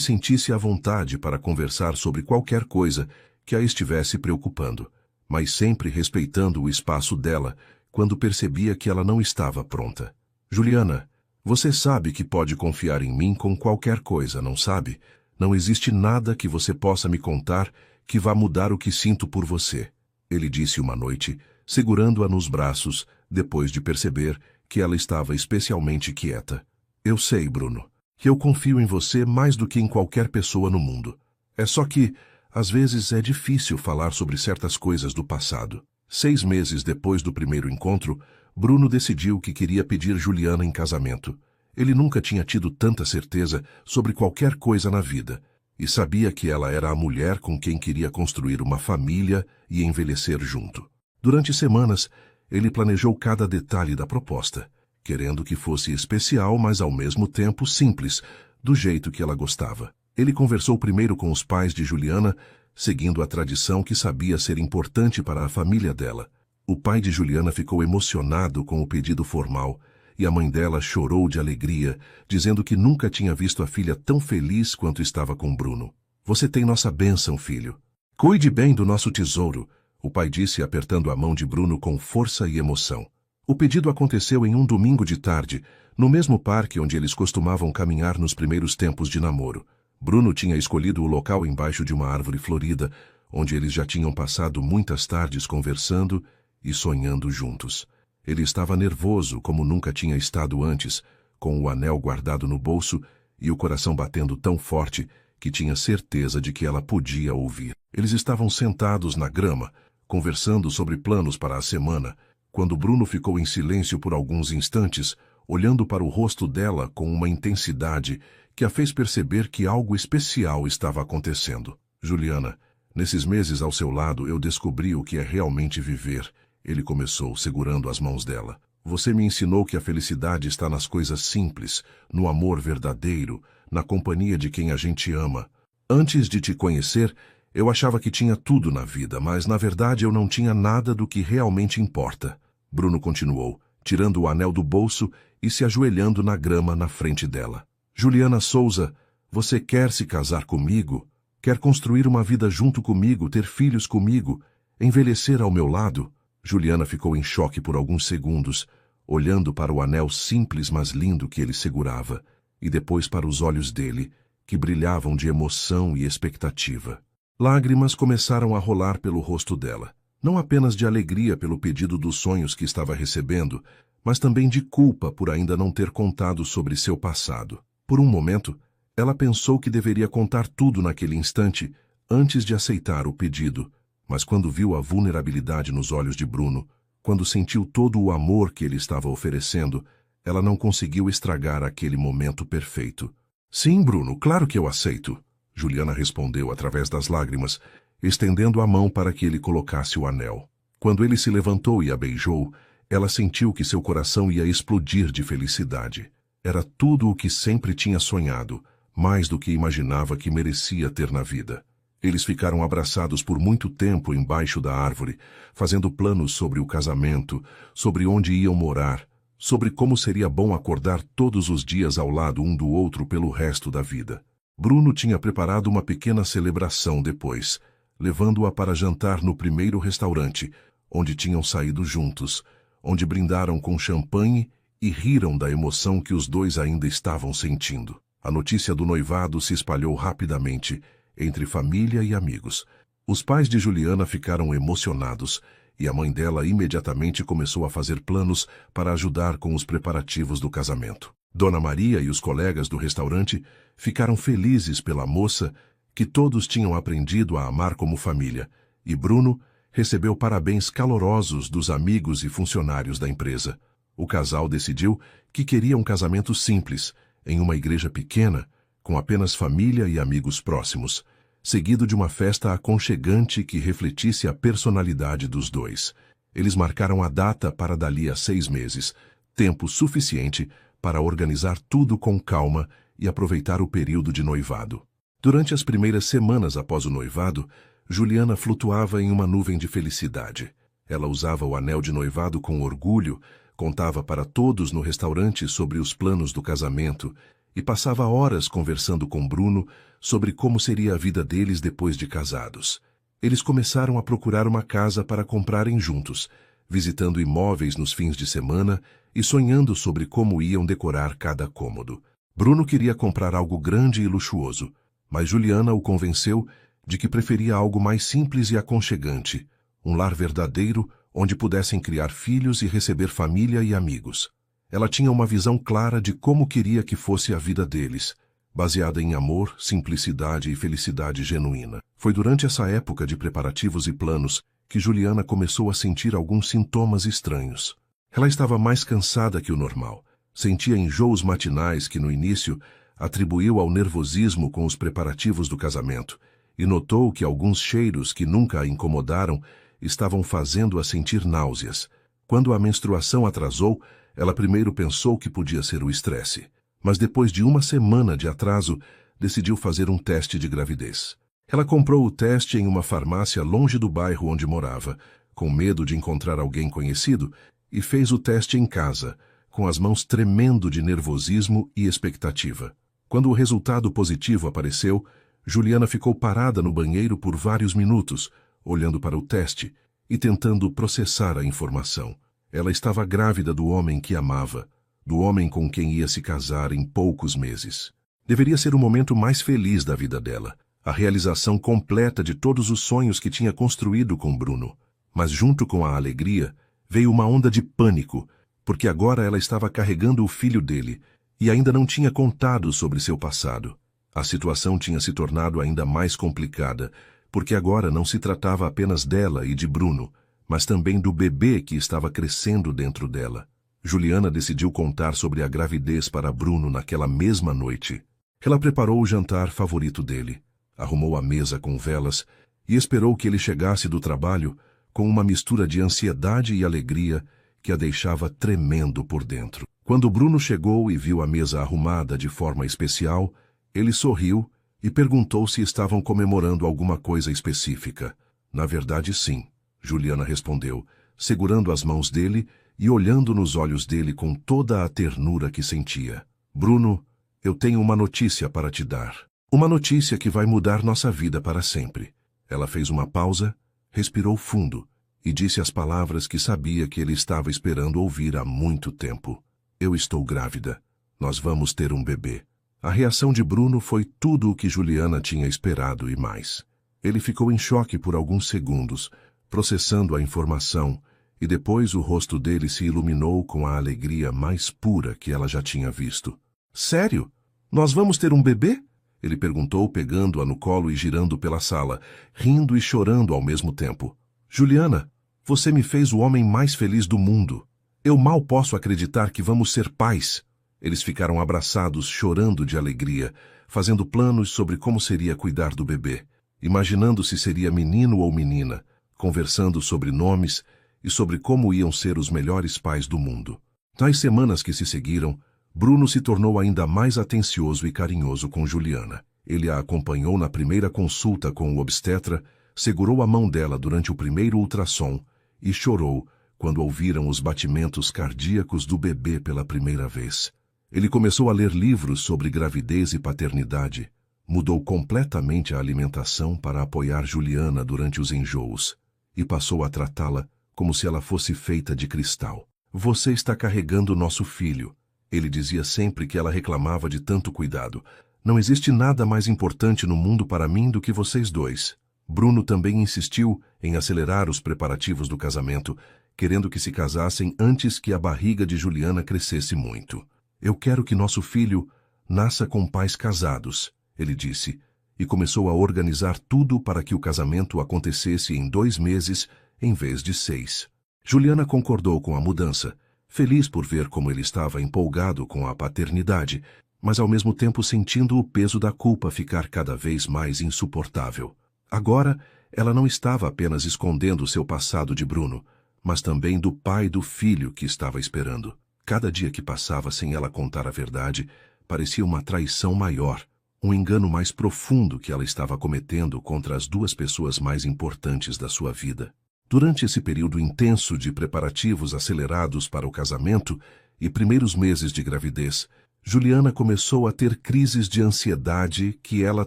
sentisse à vontade para conversar sobre qualquer coisa que a estivesse preocupando, mas sempre respeitando o espaço dela quando percebia que ela não estava pronta. Juliana, você sabe que pode confiar em mim com qualquer coisa, não sabe? Não existe nada que você possa me contar que vá mudar o que sinto por você, ele disse uma noite, segurando-a nos braços, depois de perceber que ela estava especialmente quieta. Eu sei, Bruno, que eu confio em você mais do que em qualquer pessoa no mundo. É só que, às vezes, é difícil falar sobre certas coisas do passado. 6 meses depois do primeiro encontro, Bruno decidiu que queria pedir Juliana em casamento. Ele nunca tinha tido tanta certeza sobre qualquer coisa na vida, e sabia que ela era a mulher com quem queria construir uma família e envelhecer junto. Durante semanas, ele planejou cada detalhe da proposta, querendo que fosse especial, mas ao mesmo tempo simples, do jeito que ela gostava. Ele conversou primeiro com os pais de Juliana, seguindo a tradição que sabia ser importante para a família dela. O pai de Juliana ficou emocionado com o pedido formal, e a mãe dela chorou de alegria, dizendo que nunca tinha visto a filha tão feliz quanto estava com Bruno. Você tem nossa bênção, filho. Cuide bem do nosso tesouro, o pai disse apertando a mão de Bruno com força e emoção. O pedido aconteceu em um domingo de tarde, no mesmo parque onde eles costumavam caminhar nos primeiros tempos de namoro. Bruno tinha escolhido o local embaixo de uma árvore florida, onde eles já tinham passado muitas tardes conversando e sonhando juntos. Ele estava nervoso como nunca tinha estado antes, com o anel guardado no bolso e o coração batendo tão forte que tinha certeza de que ela podia ouvir. Eles estavam sentados na grama, conversando sobre planos para a semana, quando Bruno ficou em silêncio por alguns instantes, olhando para o rosto dela com uma intensidade que a fez perceber que algo especial estava acontecendo. Juliana, nesses meses ao seu lado eu descobri o que é realmente viver. Ele começou, segurando as mãos dela. Você me ensinou que a felicidade está nas coisas simples, no amor verdadeiro, na companhia de quem a gente ama. Antes de te conhecer, eu achava que tinha tudo na vida, mas na verdade eu não tinha nada do que realmente importa. Bruno continuou, tirando o anel do bolso e se ajoelhando na grama na frente dela. Juliana Souza, você quer se casar comigo? Quer construir uma vida junto comigo, ter filhos comigo, envelhecer ao meu lado? Juliana ficou em choque por alguns segundos, olhando para o anel simples mas lindo que ele segurava, e depois para os olhos dele, que brilhavam de emoção e expectativa. Lágrimas começaram a rolar pelo rosto dela, não apenas de alegria pelo pedido dos sonhos que estava recebendo, mas também de culpa por ainda não ter contado sobre seu passado. Por um momento, ela pensou que deveria contar tudo naquele instante, antes de aceitar o pedido, mas quando viu a vulnerabilidade nos olhos de Bruno, quando sentiu todo o amor que ele estava oferecendo, ela não conseguiu estragar aquele momento perfeito. Sim, Bruno, claro que eu aceito, Juliana respondeu através das lágrimas, estendendo a mão para que ele colocasse o anel. Quando ele se levantou e a beijou, ela sentiu que seu coração ia explodir de felicidade. Era tudo o que sempre tinha sonhado, mais do que imaginava que merecia ter na vida. Eles ficaram abraçados por muito tempo embaixo da árvore, fazendo planos sobre o casamento, sobre onde iam morar, sobre como seria bom acordar todos os dias ao lado um do outro pelo resto da vida. Bruno tinha preparado uma pequena celebração depois, levando-a para jantar no primeiro restaurante, onde tinham saído juntos, onde brindaram com champanhe e riram da emoção que os dois ainda estavam sentindo. A notícia do noivado se espalhou rapidamente, entre família e amigos. Os pais de Juliana ficaram emocionados e a mãe dela imediatamente começou a fazer planos para ajudar com os preparativos do casamento. Dona Maria e os colegas do restaurante ficaram felizes pela moça que todos tinham aprendido a amar como família, e Bruno recebeu parabéns calorosos dos amigos e funcionários da empresa. O casal decidiu que queria um casamento simples, em uma igreja pequena, com apenas família e amigos próximos, seguido de uma festa aconchegante que refletisse a personalidade dos dois. Eles marcaram a data para dali a 6 meses, tempo suficiente para organizar tudo com calma e aproveitar o período de noivado. Durante as primeiras semanas após o noivado, Juliana flutuava em uma nuvem de felicidade. Ela usava o anel de noivado com orgulho, contava para todos no restaurante sobre os planos do casamento e passava horas conversando com Bruno sobre como seria a vida deles depois de casados. Eles começaram a procurar uma casa para comprarem juntos, visitando imóveis nos fins de semana e sonhando sobre como iam decorar cada cômodo. Bruno queria comprar algo grande e luxuoso, mas Juliana o convenceu de que preferia algo mais simples e aconchegante, um lar verdadeiro onde pudessem criar filhos e receber família e amigos. Ela tinha uma visão clara de como queria que fosse a vida deles, baseada em amor, simplicidade e felicidade genuína. Foi durante essa época de preparativos e planos que Juliana começou a sentir alguns sintomas estranhos. Ela estava mais cansada que o normal, sentia enjoos matinais que no início atribuiu ao nervosismo com os preparativos do casamento, e notou que alguns cheiros que nunca a incomodaram estavam fazendo-a sentir náuseas. Quando a menstruação atrasou, ela primeiro pensou que podia ser o estresse, mas depois de uma semana de atraso, decidiu fazer um teste de gravidez. Ela comprou o teste em uma farmácia longe do bairro onde morava, com medo de encontrar alguém conhecido, e fez o teste em casa, com as mãos tremendo de nervosismo e expectativa. Quando o resultado positivo apareceu, Juliana ficou parada no banheiro por vários minutos, olhando para o teste e tentando processar a informação. Ela estava grávida do homem que amava, do homem com quem ia se casar em poucos meses. Deveria ser o momento mais feliz da vida dela, a realização completa de todos os sonhos que tinha construído com Bruno. Mas junto com a alegria, veio uma onda de pânico, porque agora ela estava carregando o filho dele e ainda não tinha contado sobre seu passado. A situação tinha se tornado ainda mais complicada, porque agora não se tratava apenas dela e de Bruno, mas também do bebê que estava crescendo dentro dela. Juliana decidiu contar sobre a gravidez para Bruno naquela mesma noite. Ela preparou o jantar favorito dele, arrumou a mesa com velas e esperou que ele chegasse do trabalho com uma mistura de ansiedade e alegria que a deixava tremendo por dentro. Quando Bruno chegou e viu a mesa arrumada de forma especial, ele sorriu e perguntou se estavam comemorando alguma coisa específica. Na verdade, sim, Juliana respondeu, segurando as mãos dele e olhando nos olhos dele com toda a ternura que sentia. Bruno, eu tenho uma notícia para te dar. Uma notícia que vai mudar nossa vida para sempre. Ela fez uma pausa, respirou fundo e disse as palavras que sabia que ele estava esperando ouvir há muito tempo. Eu estou grávida. Nós vamos ter um bebê. A reação de Bruno foi tudo o que Juliana tinha esperado e mais. Ele ficou em choque por alguns segundos, processando a informação, e depois o rosto dele se iluminou com a alegria mais pura que ela já tinha visto. Sério? Nós vamos ter um bebê? Ele perguntou, pegando-a no colo e girando pela sala, rindo e chorando ao mesmo tempo. Juliana, você me fez o homem mais feliz do mundo. Eu mal posso acreditar que vamos ser pais. Eles ficaram abraçados, chorando de alegria, fazendo planos sobre como seria cuidar do bebê, imaginando se seria menino ou menina, conversando sobre nomes e sobre como iam ser os melhores pais do mundo. Nas semanas que se seguiram, Bruno se tornou ainda mais atencioso e carinhoso com Juliana. Ele a acompanhou na primeira consulta com o obstetra, segurou a mão dela durante o primeiro ultrassom e chorou quando ouviram os batimentos cardíacos do bebê pela primeira vez. Ele começou a ler livros sobre gravidez e paternidade, mudou completamente a alimentação para apoiar Juliana durante os enjoos e passou a tratá-la como se ela fosse feita de cristal. Você está carregando nosso filho. Ele dizia sempre que ela reclamava de tanto cuidado. Não existe nada mais importante no mundo para mim do que vocês dois. Bruno também insistiu em acelerar os preparativos do casamento, querendo que se casassem antes que a barriga de Juliana crescesse muito. Eu quero que nosso filho nasça com pais casados, ele disse, e começou a organizar tudo para que o casamento acontecesse em 2 meses em vez de 6. Juliana concordou com a mudança, feliz por ver como ele estava empolgado com a paternidade, mas ao mesmo tempo sentindo o peso da culpa ficar cada vez mais insuportável. Agora, ela não estava apenas escondendo seu passado de Bruno, mas também do pai do filho que estava esperando. Cada dia que passava sem ela contar a verdade, parecia uma traição maior, um engano mais profundo que ela estava cometendo contra as 2 pessoas mais importantes da sua vida. Durante esse período intenso de preparativos acelerados para o casamento e primeiros meses de gravidez, Juliana começou a ter crises de ansiedade que ela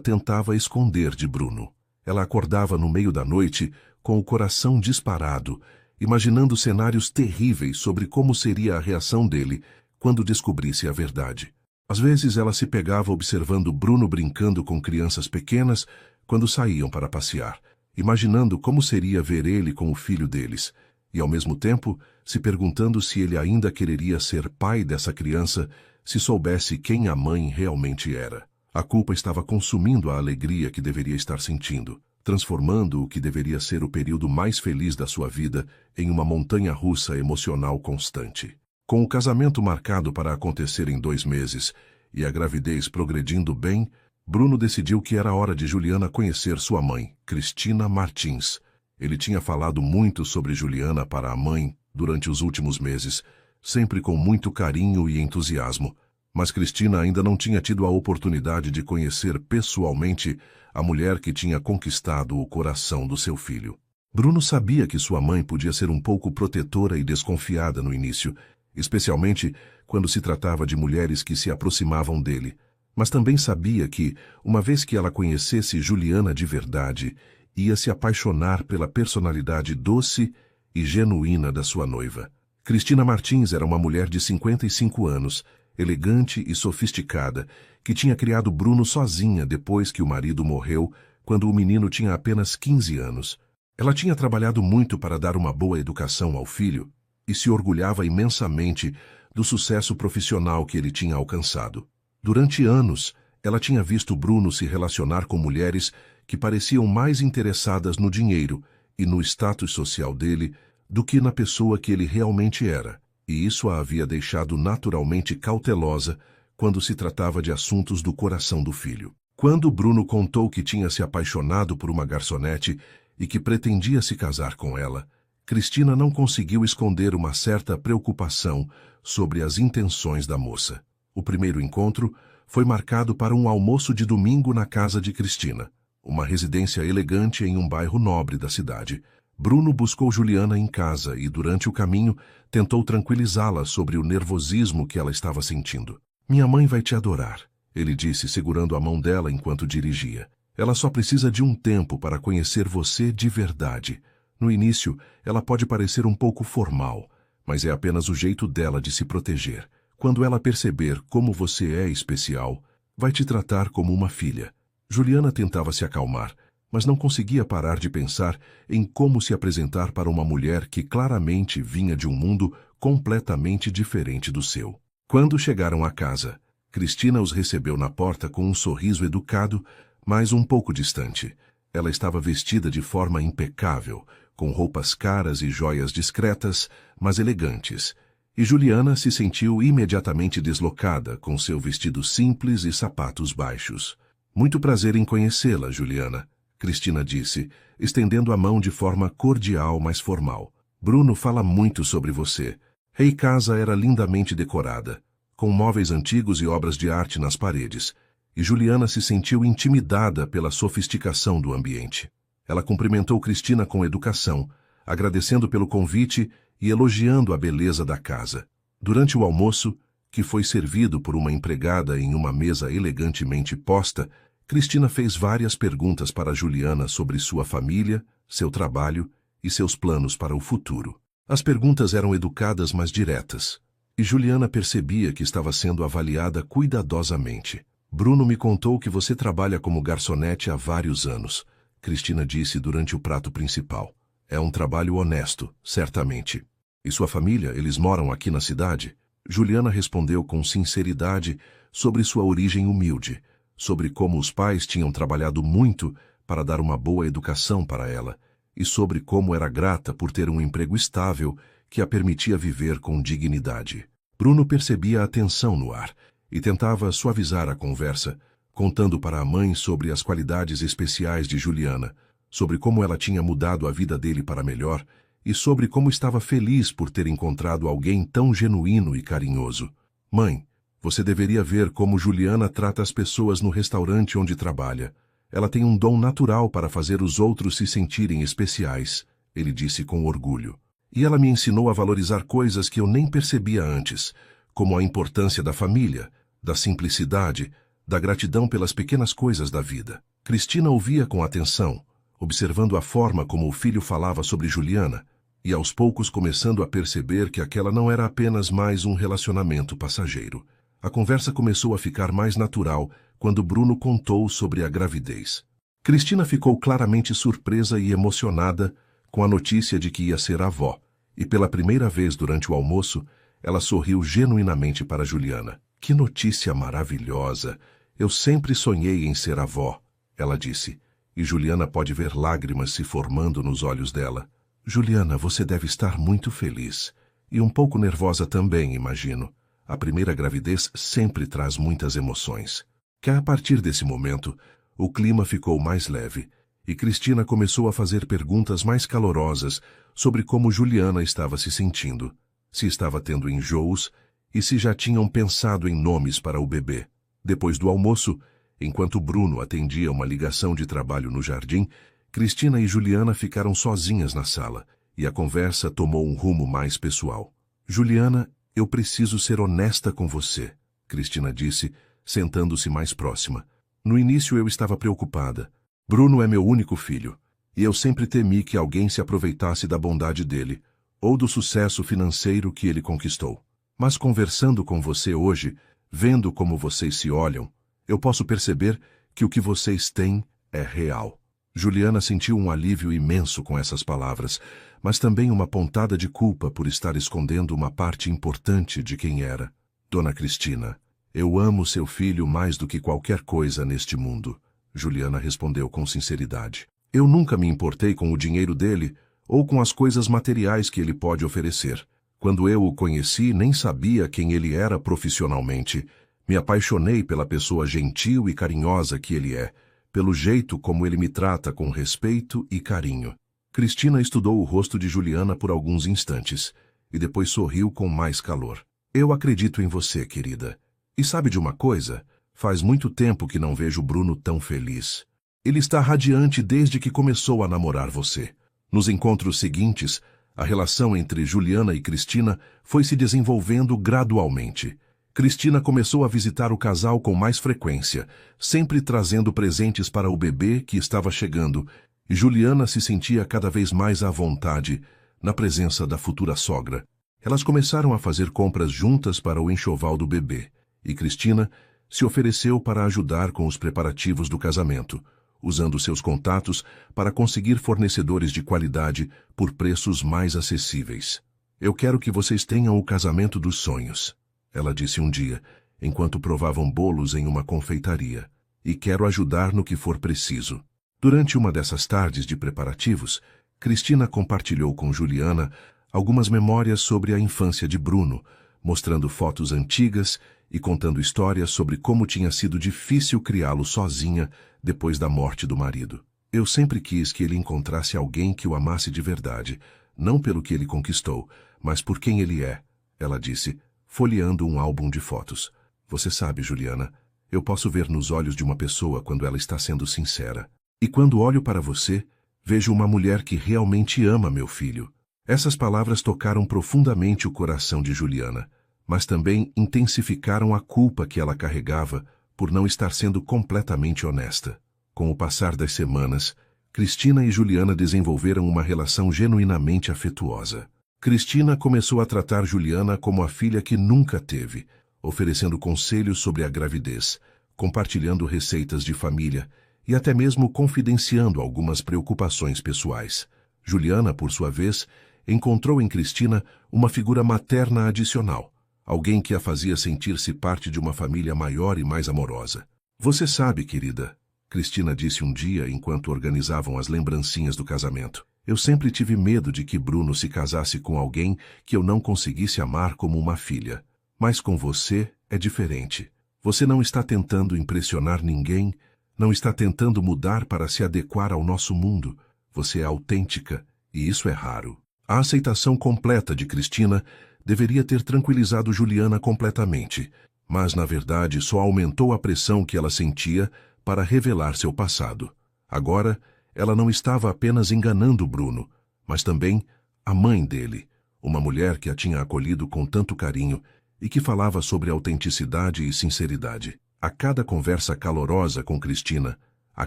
tentava esconder de Bruno. Ela acordava no meio da noite com o coração disparado, imaginando cenários terríveis sobre como seria a reação dele quando descobrisse a verdade. Às vezes ela se pegava observando Bruno brincando com crianças pequenas quando saíam para passear, imaginando como seria ver ele com o filho deles, e ao mesmo tempo se perguntando se ele ainda quereria ser pai dessa criança se soubesse quem a mãe realmente era. A culpa estava consumindo a alegria que deveria estar sentindo, transformando o que deveria ser o período mais feliz da sua vida em uma montanha-russa emocional constante. Com o casamento marcado para acontecer em 2 meses e a gravidez progredindo bem, Bruno decidiu que era hora de Juliana conhecer sua mãe, Cristina Martins. Ele tinha falado muito sobre Juliana para a mãe durante os últimos meses, sempre com muito carinho e entusiasmo, mas Cristina ainda não tinha tido a oportunidade de conhecer pessoalmente a mulher que tinha conquistado o coração do seu filho. Bruno sabia que sua mãe podia ser um pouco protetora e desconfiada no início, especialmente quando se tratava de mulheres que se aproximavam dele, mas também sabia que, uma vez que ela conhecesse Juliana de verdade, ia se apaixonar pela personalidade doce e genuína da sua noiva. Cristina Martins era uma mulher de 55 anos, elegante e sofisticada, que tinha criado Bruno sozinha depois que o marido morreu, quando o menino tinha apenas 15 anos. Ela tinha trabalhado muito para dar uma boa educação ao filho e se orgulhava imensamente do sucesso profissional que ele tinha alcançado. Durante anos, ela tinha visto Bruno se relacionar com mulheres que pareciam mais interessadas no dinheiro e no status social dele do que na pessoa que ele realmente era, e isso a havia deixado naturalmente cautelosa quando se tratava de assuntos do coração do filho. Quando Bruno contou que tinha se apaixonado por uma garçonete e que pretendia se casar com ela, Cristina não conseguiu esconder uma certa preocupação sobre as intenções da moça. O primeiro encontro foi marcado para um almoço de domingo na casa de Cristina, uma residência elegante em um bairro nobre da cidade. Bruno buscou Juliana em casa e, durante o caminho, tentou tranquilizá-la sobre o nervosismo que ela estava sentindo. "Minha mãe vai te adorar", ele disse, segurando a mão dela enquanto dirigia. "Ela só precisa de um tempo para conhecer você de verdade. No início, ela pode parecer um pouco formal, mas é apenas o jeito dela de se proteger. Quando ela perceber como você é especial, vai te tratar como uma filha. Juliana tentava se acalmar, mas não conseguia parar de pensar em como se apresentar para uma mulher que claramente vinha de um mundo completamente diferente do seu. Quando chegaram à casa, Cristina os recebeu na porta com um sorriso educado, mas um pouco distante. Ela estava vestida de forma impecável, com roupas caras e joias discretas, mas elegantes, e Juliana se sentiu imediatamente deslocada com seu vestido simples e sapatos baixos. Muito prazer em conhecê-la, Juliana, Cristina disse, estendendo a mão de forma cordial, mas formal. Bruno fala muito sobre você. A casa era lindamente decorada, com móveis antigos e obras de arte nas paredes, e Juliana se sentiu intimidada pela sofisticação do ambiente. Ela cumprimentou Cristina com educação, agradecendo pelo convite e elogiando a beleza da casa. Durante o almoço, que foi servido por uma empregada em uma mesa elegantemente posta, Cristina fez várias perguntas para Juliana sobre sua família, seu trabalho e seus planos para o futuro. As perguntas eram educadas, mas diretas, e Juliana percebia que estava sendo avaliada cuidadosamente. Bruno me contou que você trabalha como garçonete há vários anos, Cristina disse durante o prato principal. É um trabalho honesto, certamente. E sua família, eles moram aqui na cidade? Juliana respondeu com sinceridade sobre sua origem humilde, sobre como os pais tinham trabalhado muito para dar uma boa educação para ela, e sobre como era grata por ter um emprego estável que a permitia viver com dignidade. Bruno percebia a tensão no ar e tentava suavizar a conversa, contando para a mãe sobre as qualidades especiais de Juliana, sobre como ela tinha mudado a vida dele para melhor e sobre como estava feliz por ter encontrado alguém tão genuíno e carinhoso. Mãe, você deveria ver como Juliana trata as pessoas no restaurante onde trabalha. Ela tem um dom natural para fazer os outros se sentirem especiais, ele disse com orgulho. E ela me ensinou a valorizar coisas que eu nem percebia antes, como a importância da família, da simplicidade, da gratidão pelas pequenas coisas da vida. Cristina ouvia com atenção, observando a forma como o filho falava sobre Juliana, e aos poucos começando a perceber que aquela não era apenas mais um relacionamento passageiro. A conversa começou a ficar mais natural quando Bruno contou sobre a gravidez. Cristina ficou claramente surpresa e emocionada com a notícia de que ia ser avó, e pela primeira vez durante o almoço, ela sorriu genuinamente para Juliana. Que notícia maravilhosa! Eu sempre sonhei em ser avó, ela disse, e Juliana pode ver lágrimas se formando nos olhos dela. Juliana, você deve estar muito feliz, e um pouco nervosa também, imagino. A primeira gravidez sempre traz muitas emoções. Que a partir desse momento, o clima ficou mais leve, e Cristina começou a fazer perguntas mais calorosas sobre como Juliana estava se sentindo, se estava tendo enjoos e se já tinham pensado em nomes para o bebê. Depois do almoço, enquanto Bruno atendia uma ligação de trabalho no jardim, Cristina e Juliana ficaram sozinhas na sala, e a conversa tomou um rumo mais pessoal. Juliana, eu preciso ser honesta com você, Cristina disse, sentando-se mais próxima. No início eu estava preocupada. Bruno é meu único filho, e eu sempre temi que alguém se aproveitasse da bondade dele, ou do sucesso financeiro que ele conquistou. Mas conversando com você hoje, vendo como vocês se olham, eu posso perceber que o que vocês têm é real. Juliana sentiu um alívio imenso com essas palavras, mas também uma pontada de culpa por estar escondendo uma parte importante de quem era. Dona Cristina, eu amo seu filho mais do que qualquer coisa neste mundo, Juliana respondeu com sinceridade. Eu nunca me importei com o dinheiro dele ou com as coisas materiais que ele pode oferecer. Quando eu o conheci, nem sabia quem ele era profissionalmente. Me apaixonei pela pessoa gentil e carinhosa que ele é, pelo jeito como ele me trata com respeito e carinho. Cristina estudou o rosto de Juliana por alguns instantes, e depois sorriu com mais calor. Eu acredito em você, querida. E sabe de uma coisa? Faz muito tempo que não vejo Bruno tão feliz. Ele está radiante desde que começou a namorar você. Nos encontros seguintes, a relação entre Juliana e Cristina foi se desenvolvendo gradualmente. Cristina começou a visitar o casal com mais frequência, sempre trazendo presentes para o bebê que estava chegando, e Juliana se sentia cada vez mais à vontade na presença da futura sogra. Elas começaram a fazer compras juntas para o enxoval do bebê, e Cristina se ofereceu para ajudar com os preparativos do casamento, usando seus contatos para conseguir fornecedores de qualidade por preços mais acessíveis. Eu quero que vocês tenham o casamento dos sonhos, ela disse um dia, enquanto provavam bolos em uma confeitaria. E quero ajudar no que for preciso. Durante uma dessas tardes de preparativos, Cristina compartilhou com Juliana algumas memórias sobre a infância de Bruno, mostrando fotos antigas e contando histórias sobre como tinha sido difícil criá-lo sozinha depois da morte do marido. Eu sempre quis que ele encontrasse alguém que o amasse de verdade, não pelo que ele conquistou, mas por quem ele é, ela disse, folheando um álbum de fotos. Você sabe, Juliana, eu posso ver nos olhos de uma pessoa quando ela está sendo sincera. E quando olho para você, vejo uma mulher que realmente ama meu filho. Essas palavras tocaram profundamente o coração de Juliana, mas também intensificaram a culpa que ela carregava por não estar sendo completamente honesta. Com o passar das semanas, Cristina e Juliana desenvolveram uma relação genuinamente afetuosa. Cristina começou a tratar Juliana como a filha que nunca teve, oferecendo conselhos sobre a gravidez, compartilhando receitas de família e até mesmo confidenciando algumas preocupações pessoais. Juliana, por sua vez, encontrou em Cristina uma figura materna adicional, alguém que a fazia sentir-se parte de uma família maior e mais amorosa. Você sabe, querida, Cristina disse um dia enquanto organizavam as lembrancinhas do casamento. Eu sempre tive medo de que Bruno se casasse com alguém que eu não conseguisse amar como uma filha. Mas com você é diferente. Você não está tentando impressionar ninguém, não está tentando mudar para se adequar ao nosso mundo. Você é autêntica, e isso é raro. A aceitação completa de Cristina deveria ter tranquilizado Juliana completamente, mas na verdade só aumentou a pressão que ela sentia para revelar seu passado. Agora, ela não estava apenas enganando Bruno, mas também a mãe dele, uma mulher que a tinha acolhido com tanto carinho e que falava sobre autenticidade e sinceridade. A cada conversa calorosa com Cristina, a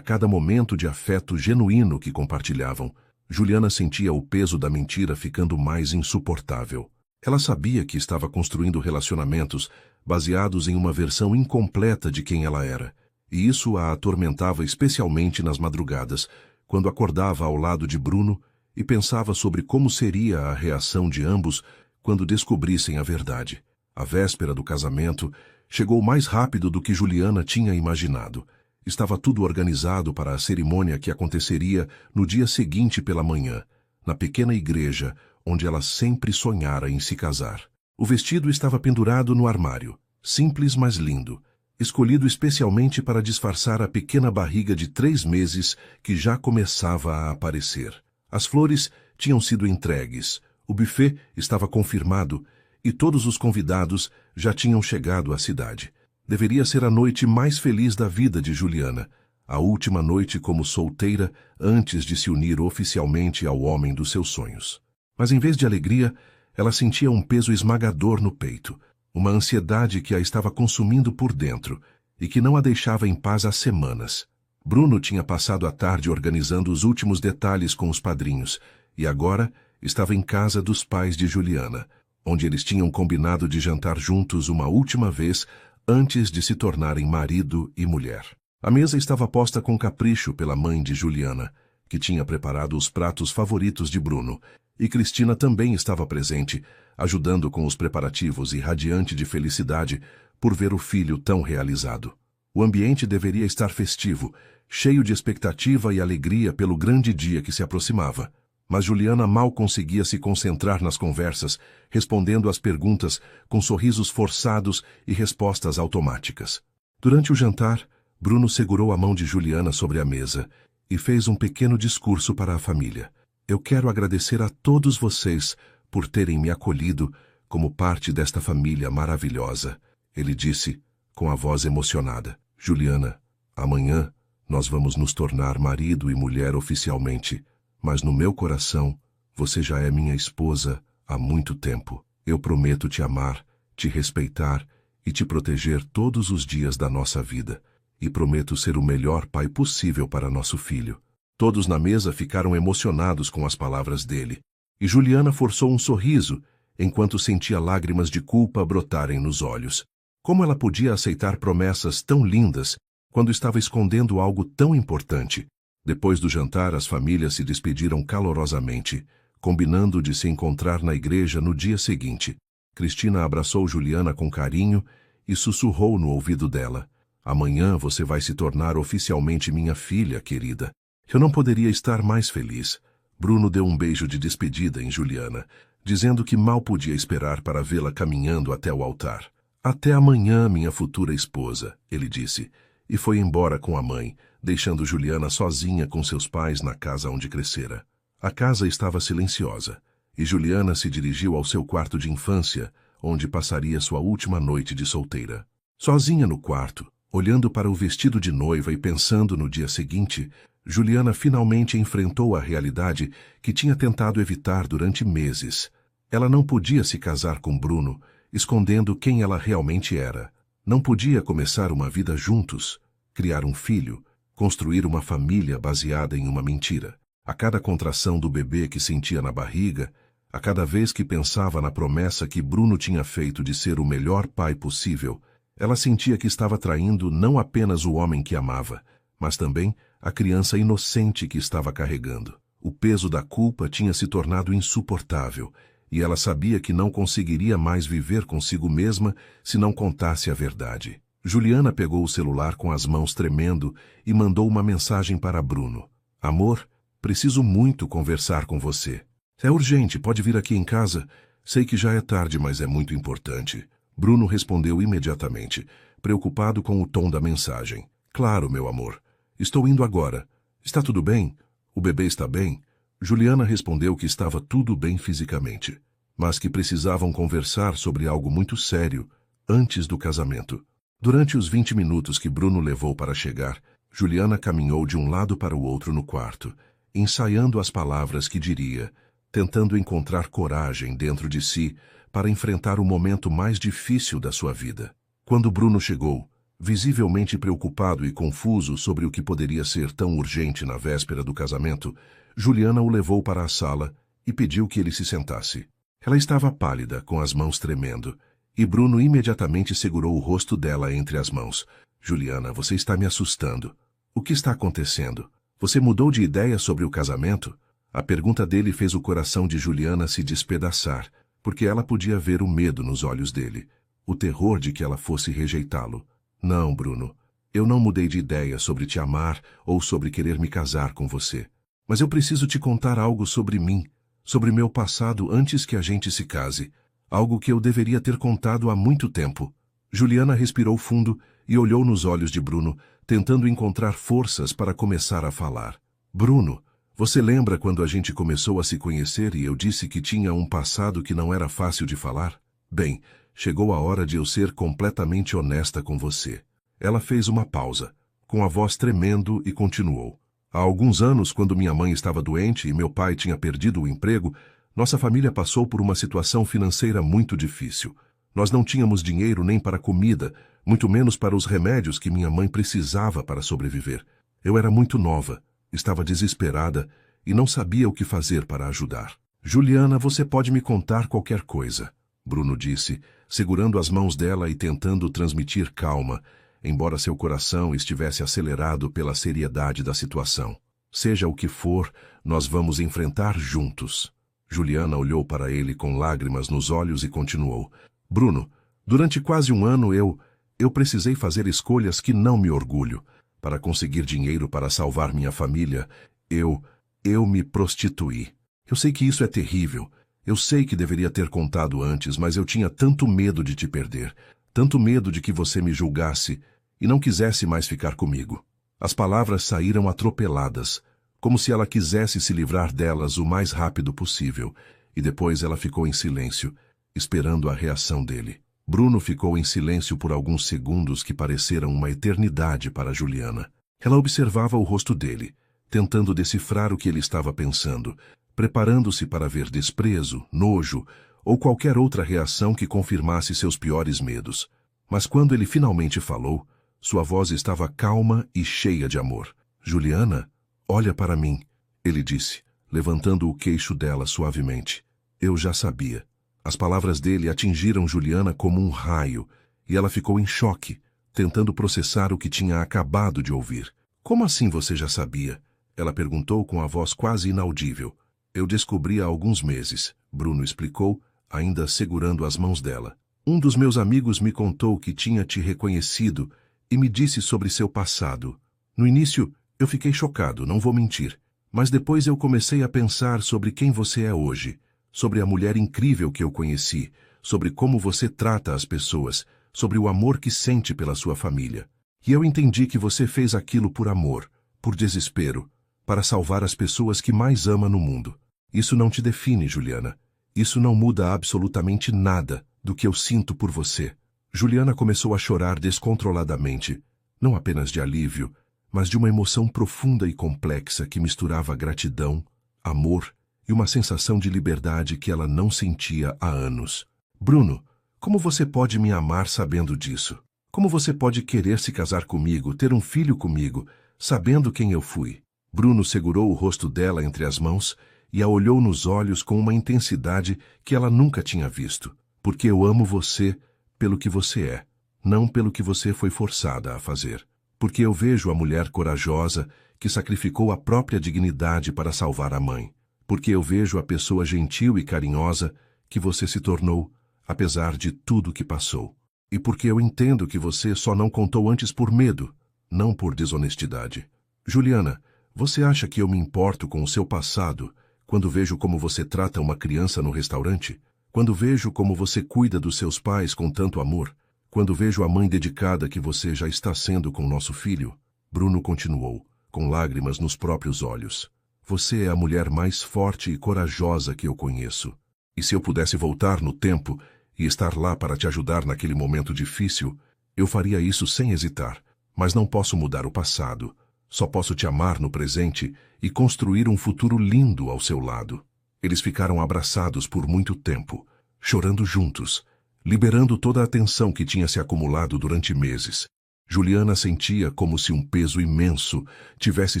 cada momento de afeto genuíno que compartilhavam, Juliana sentia o peso da mentira ficando mais insuportável. Ela sabia que estava construindo relacionamentos baseados em uma versão incompleta de quem ela era, e isso a atormentava especialmente nas madrugadas, quando acordava ao lado de Bruno e pensava sobre como seria a reação de ambos quando descobrissem a verdade. A véspera do casamento chegou mais rápido do que Juliana tinha imaginado. Estava tudo organizado para a cerimônia que aconteceria no dia seguinte pela manhã, na pequena igreja onde ela sempre sonhara em se casar. O vestido estava pendurado no armário, simples mas lindo, escolhido especialmente para disfarçar a pequena barriga de 3 meses que já começava a aparecer. As flores tinham sido entregues, o buffet estava confirmado e todos os convidados já tinham chegado à cidade. Deveria ser a noite mais feliz da vida de Juliana, a última noite como solteira antes de se unir oficialmente ao homem dos seus sonhos. Mas em vez de alegria, ela sentia um peso esmagador no peito, uma ansiedade que a estava consumindo por dentro e que não a deixava em paz há semanas. Bruno tinha passado a tarde organizando os últimos detalhes com os padrinhos e agora estava em casa dos pais de Juliana, onde eles tinham combinado de jantar juntos uma última vez antes de se tornarem marido e mulher. A mesa estava posta com capricho pela mãe de Juliana, que tinha preparado os pratos favoritos de Bruno, e Cristina também estava presente, ajudando com os preparativos e radiante de felicidade por ver o filho tão realizado. O ambiente deveria estar festivo, cheio de expectativa e alegria pelo grande dia que se aproximava. Mas Juliana mal conseguia se concentrar nas conversas, respondendo às perguntas com sorrisos forçados e respostas automáticas. Durante o jantar, Bruno segurou a mão de Juliana sobre a mesa e fez um pequeno discurso para a família. Eu quero agradecer a todos vocês por terem me acolhido como parte desta família maravilhosa, ele disse, com a voz emocionada. Juliana, amanhã nós vamos nos tornar marido e mulher oficialmente, mas no meu coração, você já é minha esposa há muito tempo. Eu prometo te amar, te respeitar e te proteger todos os dias da nossa vida. E prometo ser o melhor pai possível para nosso filho. Todos na mesa ficaram emocionados com as palavras dele. E Juliana forçou um sorriso, enquanto sentia lágrimas de culpa brotarem nos olhos. Como ela podia aceitar promessas tão lindas quando estava escondendo algo tão importante? Depois do jantar, as famílias se despediram calorosamente, combinando de se encontrar na igreja no dia seguinte. Cristina abraçou Juliana com carinho e sussurrou no ouvido dela: "Amanhã você vai se tornar oficialmente minha filha, querida." Eu não poderia estar mais feliz. Bruno deu um beijo de despedida em Juliana, dizendo que mal podia esperar para vê-la caminhando até o altar. "Até amanhã, minha futura esposa," ele disse, e foi embora com a mãe, deixando Juliana sozinha com seus pais na casa onde crescera. A casa estava silenciosa, e Juliana se dirigiu ao seu quarto de infância, onde passaria sua última noite de solteira. Sozinha no quarto, olhando para o vestido de noiva e pensando no dia seguinte, Juliana finalmente enfrentou a realidade que tinha tentado evitar durante meses. Ela não podia se casar com Bruno, escondendo quem ela realmente era. Não podia começar uma vida juntos, criar um filho, construir uma família baseada em uma mentira. A cada contração do bebê que sentia na barriga, a cada vez que pensava na promessa que Bruno tinha feito de ser o melhor pai possível, ela sentia que estava traindo não apenas o homem que amava, mas também a criança inocente que estava carregando. O peso da culpa tinha se tornado insuportável, e ela sabia que não conseguiria mais viver consigo mesma se não contasse a verdade. Juliana pegou o celular com as mãos tremendo e mandou uma mensagem para Bruno: "Amor, preciso muito conversar com você. É urgente, pode vir aqui em casa? Sei que já é tarde, mas é muito importante." Bruno respondeu imediatamente, preocupado com o tom da mensagem: "Claro, meu amor. Estou indo agora. Está tudo bem? O bebê está bem?" Juliana respondeu que estava tudo bem fisicamente, mas que precisavam conversar sobre algo muito sério antes do casamento. Durante os 20 minutos que Bruno levou para chegar, Juliana caminhou de um lado para o outro no quarto, ensaiando as palavras que diria, tentando encontrar coragem dentro de si para enfrentar o momento mais difícil da sua vida. Quando Bruno chegou, visivelmente preocupado e confuso sobre o que poderia ser tão urgente na véspera do casamento, Juliana o levou para a sala e pediu que ele se sentasse. Ela estava pálida, com as mãos tremendo, e Bruno imediatamente segurou o rosto dela entre as mãos. "Juliana, você está me assustando. O que está acontecendo? Você mudou de ideia sobre o casamento?" A pergunta dele fez o coração de Juliana se despedaçar, porque ela podia ver o medo nos olhos dele, o terror de que ela fosse rejeitá-lo. "Não, Bruno, eu não mudei de ideia sobre te amar ou sobre querer me casar com você. Mas eu preciso te contar algo sobre mim, sobre meu passado antes que a gente se case. Algo que eu deveria ter contado há muito tempo." Juliana respirou fundo e olhou nos olhos de Bruno, tentando encontrar forças para começar a falar. "Bruno, você lembra quando a gente começou a se conhecer e eu disse que tinha um passado que não era fácil de falar? Bem, chegou a hora de eu ser completamente honesta com você." Ela fez uma pausa, com a voz tremendo, e continuou: "Há alguns anos, quando minha mãe estava doente e meu pai tinha perdido o emprego, nossa família passou por uma situação financeira muito difícil. Nós não tínhamos dinheiro nem para comida, muito menos para os remédios que minha mãe precisava para sobreviver. Eu era muito nova, estava desesperada e não sabia o que fazer para ajudar." "Juliana, você pode me contar qualquer coisa," Bruno disse, segurando as mãos dela e tentando transmitir calma, embora seu coração estivesse acelerado pela seriedade da situação. "Seja o que for, nós vamos enfrentar juntos." Juliana olhou para ele com lágrimas nos olhos e continuou: "Bruno, durante quase um ano eu precisei fazer escolhas que não me orgulho. Para conseguir dinheiro para salvar minha família, eu me prostituí. Eu sei que isso é terrível. Eu sei que deveria ter contado antes, mas eu tinha tanto medo de te perder, tanto medo de que você me julgasse e não quisesse mais ficar comigo." As palavras saíram atropeladas, como se ela quisesse se livrar delas o mais rápido possível, e depois ela ficou em silêncio, esperando a reação dele. Bruno ficou em silêncio por alguns segundos que pareceram uma eternidade para Juliana. Ela observava o rosto dele, tentando decifrar o que ele estava pensando, preparando-se para ver desprezo, nojo ou qualquer outra reação que confirmasse seus piores medos. Mas quando ele finalmente falou, sua voz estava calma e cheia de amor. "Juliana, olha para mim," ele disse, levantando o queixo dela suavemente. "Eu já sabia." As palavras dele atingiram Juliana como um raio, e ela ficou em choque, tentando processar o que tinha acabado de ouvir. Como assim você já sabia? Ela perguntou com a voz quase inaudível. Eu descobri há alguns meses, Bruno explicou, ainda segurando as mãos dela. Um dos meus amigos me contou que tinha te reconhecido e me disse sobre seu passado. No início, eu fiquei chocado, não vou mentir. Mas depois eu comecei a pensar sobre quem você é hoje, sobre a mulher incrível que eu conheci, sobre como você trata as pessoas, sobre o amor que sente pela sua família. E eu entendi que você fez aquilo por amor, por desespero, para salvar as pessoas que mais ama no mundo. Isso não te define, Juliana. Isso não muda absolutamente nada do que eu sinto por você. Juliana começou a chorar descontroladamente, não apenas de alívio, mas de uma emoção profunda e complexa que misturava gratidão, amor e uma sensação de liberdade que ela não sentia há anos. Bruno, como você pode me amar sabendo disso? Como você pode querer se casar comigo, ter um filho comigo, sabendo quem eu fui? Bruno segurou o rosto dela entre as mãos e a olhou nos olhos com uma intensidade que ela nunca tinha visto. Porque eu amo você pelo que você é, não pelo que você foi forçada a fazer. Porque eu vejo a mulher corajosa que sacrificou a própria dignidade para salvar a mãe. Porque eu vejo a pessoa gentil e carinhosa que você se tornou, apesar de tudo que passou. E porque eu entendo que você só não contou antes por medo, não por desonestidade. Juliana, você acha que eu me importo com o seu passado quando vejo como você trata uma criança no restaurante? Quando vejo como você cuida dos seus pais com tanto amor? Quando vejo a mãe dedicada que você já está sendo com nosso filho? Bruno continuou, com lágrimas nos próprios olhos. Você é a mulher mais forte e corajosa que eu conheço. E se eu pudesse voltar no tempo e estar lá para te ajudar naquele momento difícil, eu faria isso sem hesitar. Mas não posso mudar o passado. Só posso te amar no presente e construir um futuro lindo ao seu lado. Eles ficaram abraçados por muito tempo, chorando juntos, liberando toda a tensão que tinha se acumulado durante meses. Juliana sentia como se um peso imenso tivesse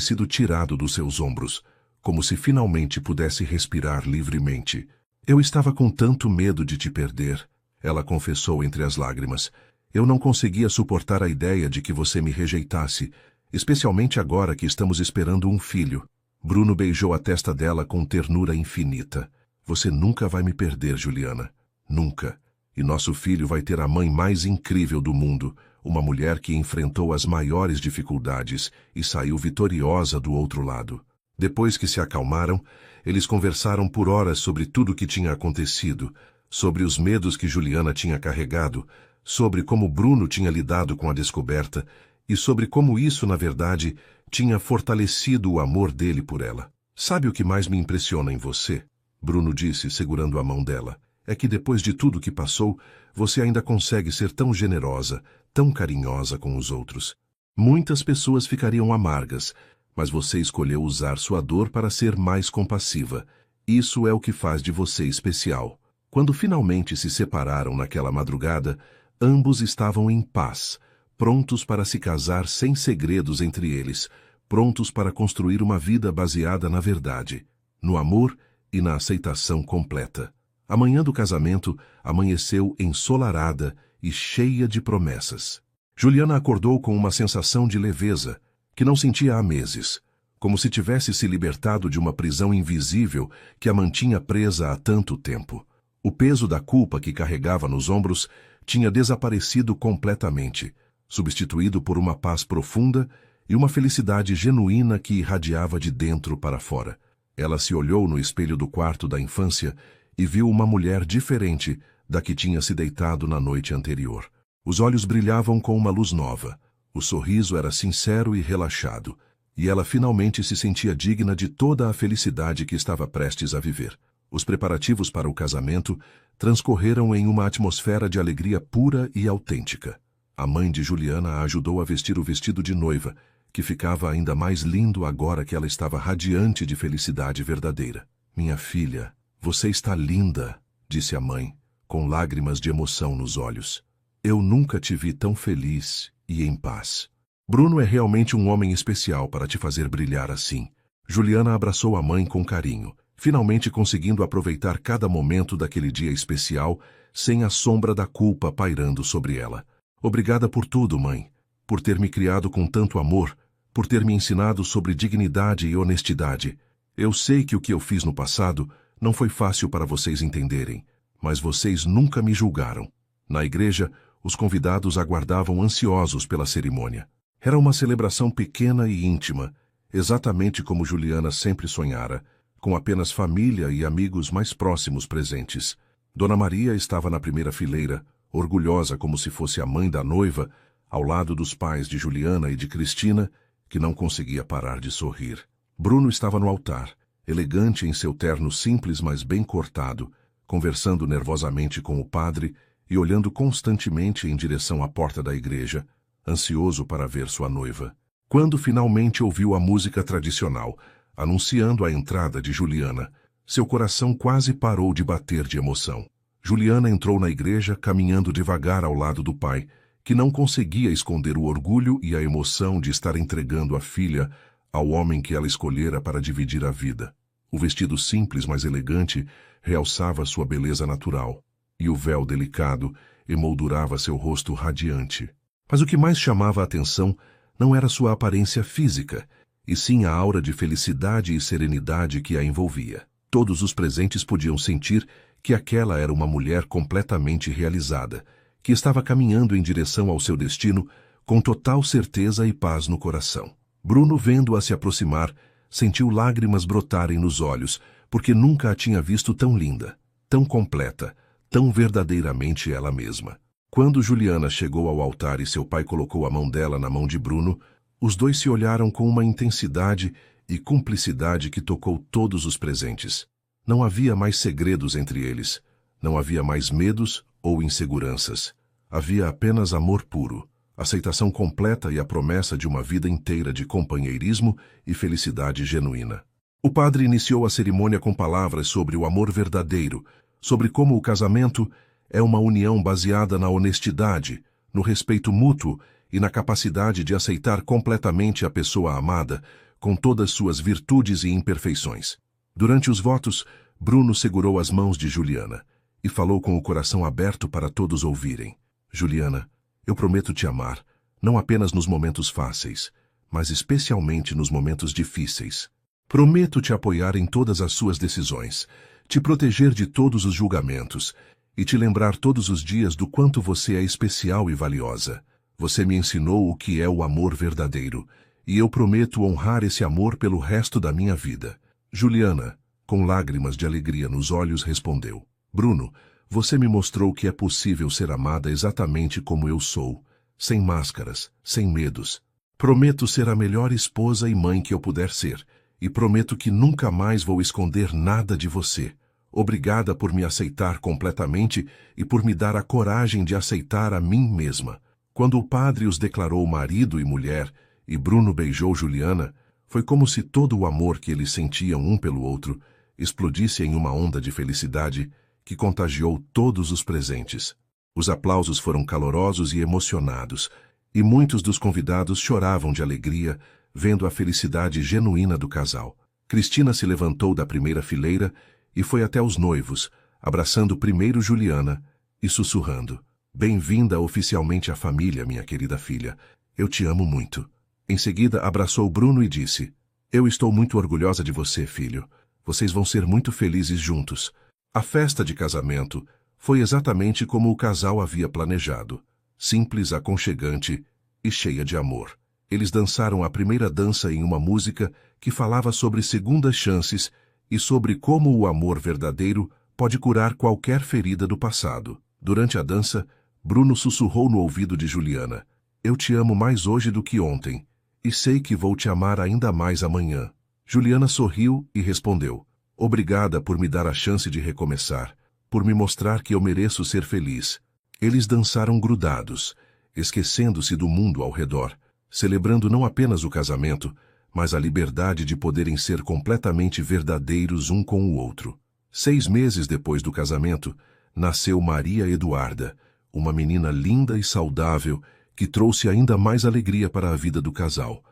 sido tirado dos seus ombros, como se finalmente pudesse respirar livremente. Eu estava com tanto medo de te perder, ela confessou entre as lágrimas. Eu não conseguia suportar a ideia de que você me rejeitasse, especialmente agora que estamos esperando um filho. Bruno beijou a testa dela com ternura infinita. Você nunca vai me perder, Juliana. Nunca. E nosso filho vai ter a mãe mais incrível do mundo, uma mulher que enfrentou as maiores dificuldades e saiu vitoriosa do outro lado. Depois que se acalmaram, eles conversaram por horas sobre tudo o que tinha acontecido, sobre os medos que Juliana tinha carregado, sobre como Bruno tinha lidado com a descoberta e sobre como isso, na verdade, tinha fortalecido o amor dele por ela. Sabe o que mais me impressiona em você? Bruno disse, segurando a mão dela. É que depois de tudo que passou, você ainda consegue ser tão generosa, tão carinhosa com os outros. Muitas pessoas ficariam amargas, mas você escolheu usar sua dor para ser mais compassiva. Isso é o que faz de você especial. Quando finalmente se separaram naquela madrugada, ambos estavam em paz, prontos para se casar sem segredos entre eles, prontos para construir uma vida baseada na verdade, no amor e na aceitação completa. A manhã do casamento amanheceu ensolarada e cheia de promessas. Juliana acordou com uma sensação de leveza, que não sentia há meses, como se tivesse se libertado de uma prisão invisível que a mantinha presa há tanto tempo. O peso da culpa que carregava nos ombros tinha desaparecido completamente, substituído por uma paz profunda e uma felicidade genuína que irradiava de dentro para fora. Ela se olhou no espelho do quarto da infância e viu uma mulher diferente da que tinha se deitado na noite anterior. Os olhos brilhavam com uma luz nova, o sorriso era sincero e relaxado, e ela finalmente se sentia digna de toda a felicidade que estava prestes a viver. Os preparativos para o casamento transcorreram em uma atmosfera de alegria pura e autêntica. A mãe de Juliana a ajudou a vestir o vestido de noiva, que ficava ainda mais lindo agora que ela estava radiante de felicidade verdadeira. Minha filha, você está linda, disse a mãe, com lágrimas de emoção nos olhos. Eu nunca te vi tão feliz e em paz. Bruno é realmente um homem especial para te fazer brilhar assim. Juliana abraçou a mãe com carinho, finalmente conseguindo aproveitar cada momento daquele dia especial, sem a sombra da culpa pairando sobre ela. Obrigada por tudo, mãe. Por ter me criado com tanto amor, por ter me ensinado sobre dignidade e honestidade. Eu sei que o que eu fiz no passado não foi fácil para vocês entenderem, mas vocês nunca me julgaram. Na igreja, os convidados aguardavam ansiosos pela cerimônia. Era uma celebração pequena e íntima, exatamente como Juliana sempre sonhara, com apenas família e amigos mais próximos presentes. Dona Maria estava na primeira fileira, orgulhosa como se fosse a mãe da noiva, ao lado dos pais de Juliana e de Cristina, que não conseguia parar de sorrir. Bruno estava no altar, elegante em seu terno simples mas bem cortado, conversando nervosamente com o padre e olhando constantemente em direção à porta da igreja, ansioso para ver sua noiva. Quando finalmente ouviu a música tradicional, anunciando a entrada de Juliana, seu coração quase parou de bater de emoção. Juliana entrou na igreja caminhando devagar ao lado do pai, que não conseguia esconder o orgulho e a emoção de estar entregando a filha ao homem que ela escolhera para dividir a vida. O vestido simples, mas elegante, realçava sua beleza natural, e o véu delicado emoldurava seu rosto radiante. Mas o que mais chamava a atenção não era sua aparência física, e sim a aura de felicidade e serenidade que a envolvia. Todos os presentes podiam sentir que aquela era uma mulher completamente realizada, que estava caminhando em direção ao seu destino com total certeza e paz no coração. Bruno, vendo-a se aproximar, sentiu lágrimas brotarem nos olhos, porque nunca a tinha visto tão linda, tão completa, tão verdadeiramente ela mesma. Quando Juliana chegou ao altar e seu pai colocou a mão dela na mão de Bruno, os dois se olharam com uma intensidade e cumplicidade que tocou todos os presentes. Não havia mais segredos entre eles, não havia mais medos ou inseguranças. Havia apenas amor puro, aceitação completa e a promessa de uma vida inteira de companheirismo e felicidade genuína. O padre iniciou a cerimônia com palavras sobre o amor verdadeiro, sobre como o casamento é uma união baseada na honestidade, no respeito mútuo e na capacidade de aceitar completamente a pessoa amada, com todas suas virtudes e imperfeições. Durante os votos, Bruno segurou as mãos de Juliana e falou com o coração aberto para todos ouvirem. Juliana, eu prometo te amar, não apenas nos momentos fáceis, mas especialmente nos momentos difíceis. Prometo te apoiar em todas as suas decisões, te proteger de todos os julgamentos e te lembrar todos os dias do quanto você é especial e valiosa. Você me ensinou o que é o amor verdadeiro, e eu prometo honrar esse amor pelo resto da minha vida. Juliana, com lágrimas de alegria nos olhos, respondeu: Bruno, você me mostrou que é possível ser amada exatamente como eu sou, sem máscaras, sem medos. Prometo ser a melhor esposa e mãe que eu puder ser, e prometo que nunca mais vou esconder nada de você. Obrigada por me aceitar completamente e por me dar a coragem de aceitar a mim mesma. Quando o padre os declarou marido e mulher, e Bruno beijou Juliana, foi como se todo o amor que eles sentiam um pelo outro explodisse em uma onda de felicidade que contagiou todos os presentes. Os aplausos foram calorosos e emocionados, e muitos dos convidados choravam de alegria, vendo a felicidade genuína do casal. Cristina se levantou da primeira fileira e foi até os noivos, abraçando primeiro Juliana e sussurrando: Bem-vinda oficialmente à família, minha querida filha. Eu te amo muito. Em seguida, abraçou Bruno e disse: Eu estou muito orgulhosa de você, filho. Vocês vão ser muito felizes juntos. A festa de casamento foi exatamente como o casal havia planejado, simples, aconchegante e cheia de amor. Eles dançaram a primeira dança em uma música que falava sobre segundas chances e sobre como o amor verdadeiro pode curar qualquer ferida do passado. Durante a dança, Bruno sussurrou no ouvido de Juliana: Eu te amo mais hoje do que ontem, e sei que vou te amar ainda mais amanhã. Juliana sorriu e respondeu: Obrigada por me dar a chance de recomeçar, por me mostrar que eu mereço ser feliz. Eles dançaram grudados, esquecendo-se do mundo ao redor, celebrando não apenas o casamento, mas a liberdade de poderem ser completamente verdadeiros um com o outro. 6 meses depois do casamento, nasceu Maria Eduarda, uma menina linda e saudável que trouxe ainda mais alegria para a vida do casal.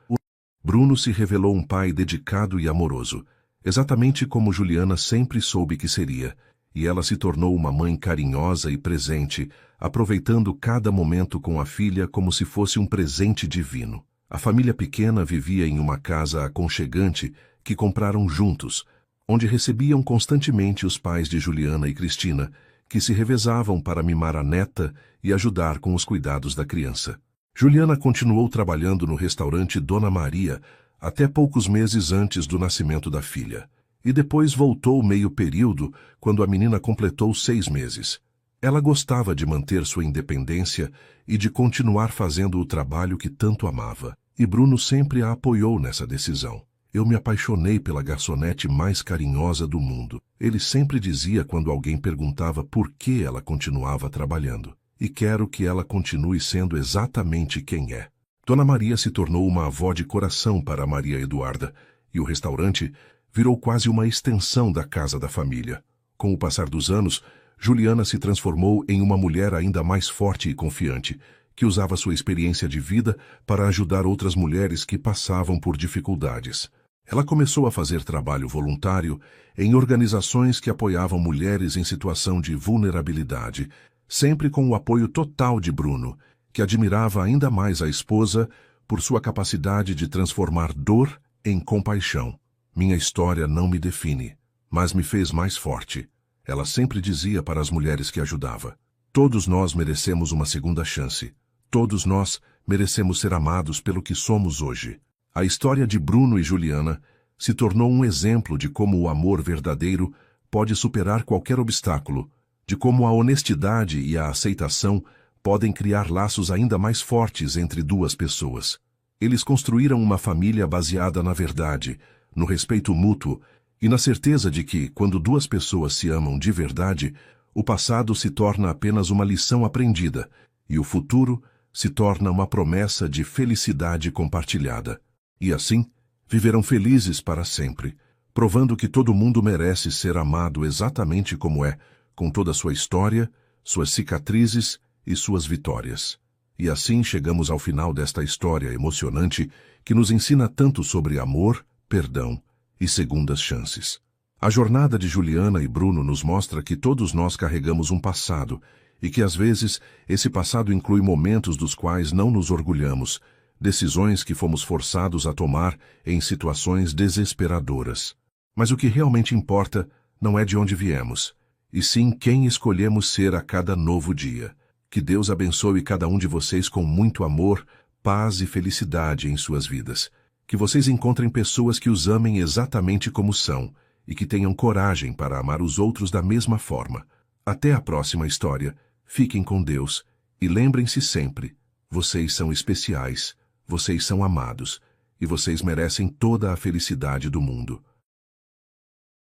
Bruno se revelou um pai dedicado e amoroso, exatamente como Juliana sempre soube que seria, e ela se tornou uma mãe carinhosa e presente, aproveitando cada momento com a filha como se fosse um presente divino. A família pequena vivia em uma casa aconchegante que compraram juntos, onde recebiam constantemente os pais de Juliana e Cristina, que se revezavam para mimar a neta e ajudar com os cuidados da criança. Juliana continuou trabalhando no restaurante Dona Maria até poucos meses antes do nascimento da filha, e depois voltou meio período quando a menina completou 6 meses. Ela gostava de manter sua independência e de continuar fazendo o trabalho que tanto amava, e Bruno sempre a apoiou nessa decisão. Eu me apaixonei pela garçonete mais carinhosa do mundo. Ele sempre dizia quando alguém perguntava por que ela continuava trabalhando. E quero que ela continue sendo exatamente quem é. Dona Maria se tornou uma avó de coração para Maria Eduarda, e o restaurante virou quase uma extensão da casa da família. Com o passar dos anos, Juliana se transformou em uma mulher ainda mais forte e confiante, que usava sua experiência de vida para ajudar outras mulheres que passavam por dificuldades. Ela começou a fazer trabalho voluntário em organizações que apoiavam mulheres em situação de vulnerabilidade, sempre com o apoio total de Bruno, que admirava ainda mais a esposa por sua capacidade de transformar dor em compaixão. Minha história não me define, mas me fez mais forte. Ela sempre dizia para as mulheres que ajudava: todos nós merecemos uma segunda chance. Todos nós merecemos ser amados pelo que somos hoje. A história de Bruno e Juliana se tornou um exemplo de como o amor verdadeiro pode superar qualquer obstáculo, de como a honestidade e a aceitação podem criar laços ainda mais fortes entre duas pessoas. Eles construíram uma família baseada na verdade, no respeito mútuo e na certeza de que, quando duas pessoas se amam de verdade, o passado se torna apenas uma lição aprendida e o futuro se torna uma promessa de felicidade compartilhada. E assim, viverão felizes para sempre, provando que todo mundo merece ser amado exatamente como é, com toda a sua história, suas cicatrizes e suas vitórias. E assim chegamos ao final desta história emocionante que nos ensina tanto sobre amor, perdão e segundas chances. A jornada de Juliana e Bruno nos mostra que todos nós carregamos um passado e que às vezes esse passado inclui momentos dos quais não nos orgulhamos, decisões que fomos forçados a tomar em situações desesperadoras. Mas o que realmente importa não é de onde viemos, e sim quem escolhemos ser a cada novo dia. Que Deus abençoe cada um de vocês com muito amor, paz e felicidade em suas vidas. Que vocês encontrem pessoas que os amem exatamente como são e que tenham coragem para amar os outros da mesma forma. Até a próxima história. Fiquem com Deus e lembrem-se sempre, vocês são especiais, vocês são amados e vocês merecem toda a felicidade do mundo.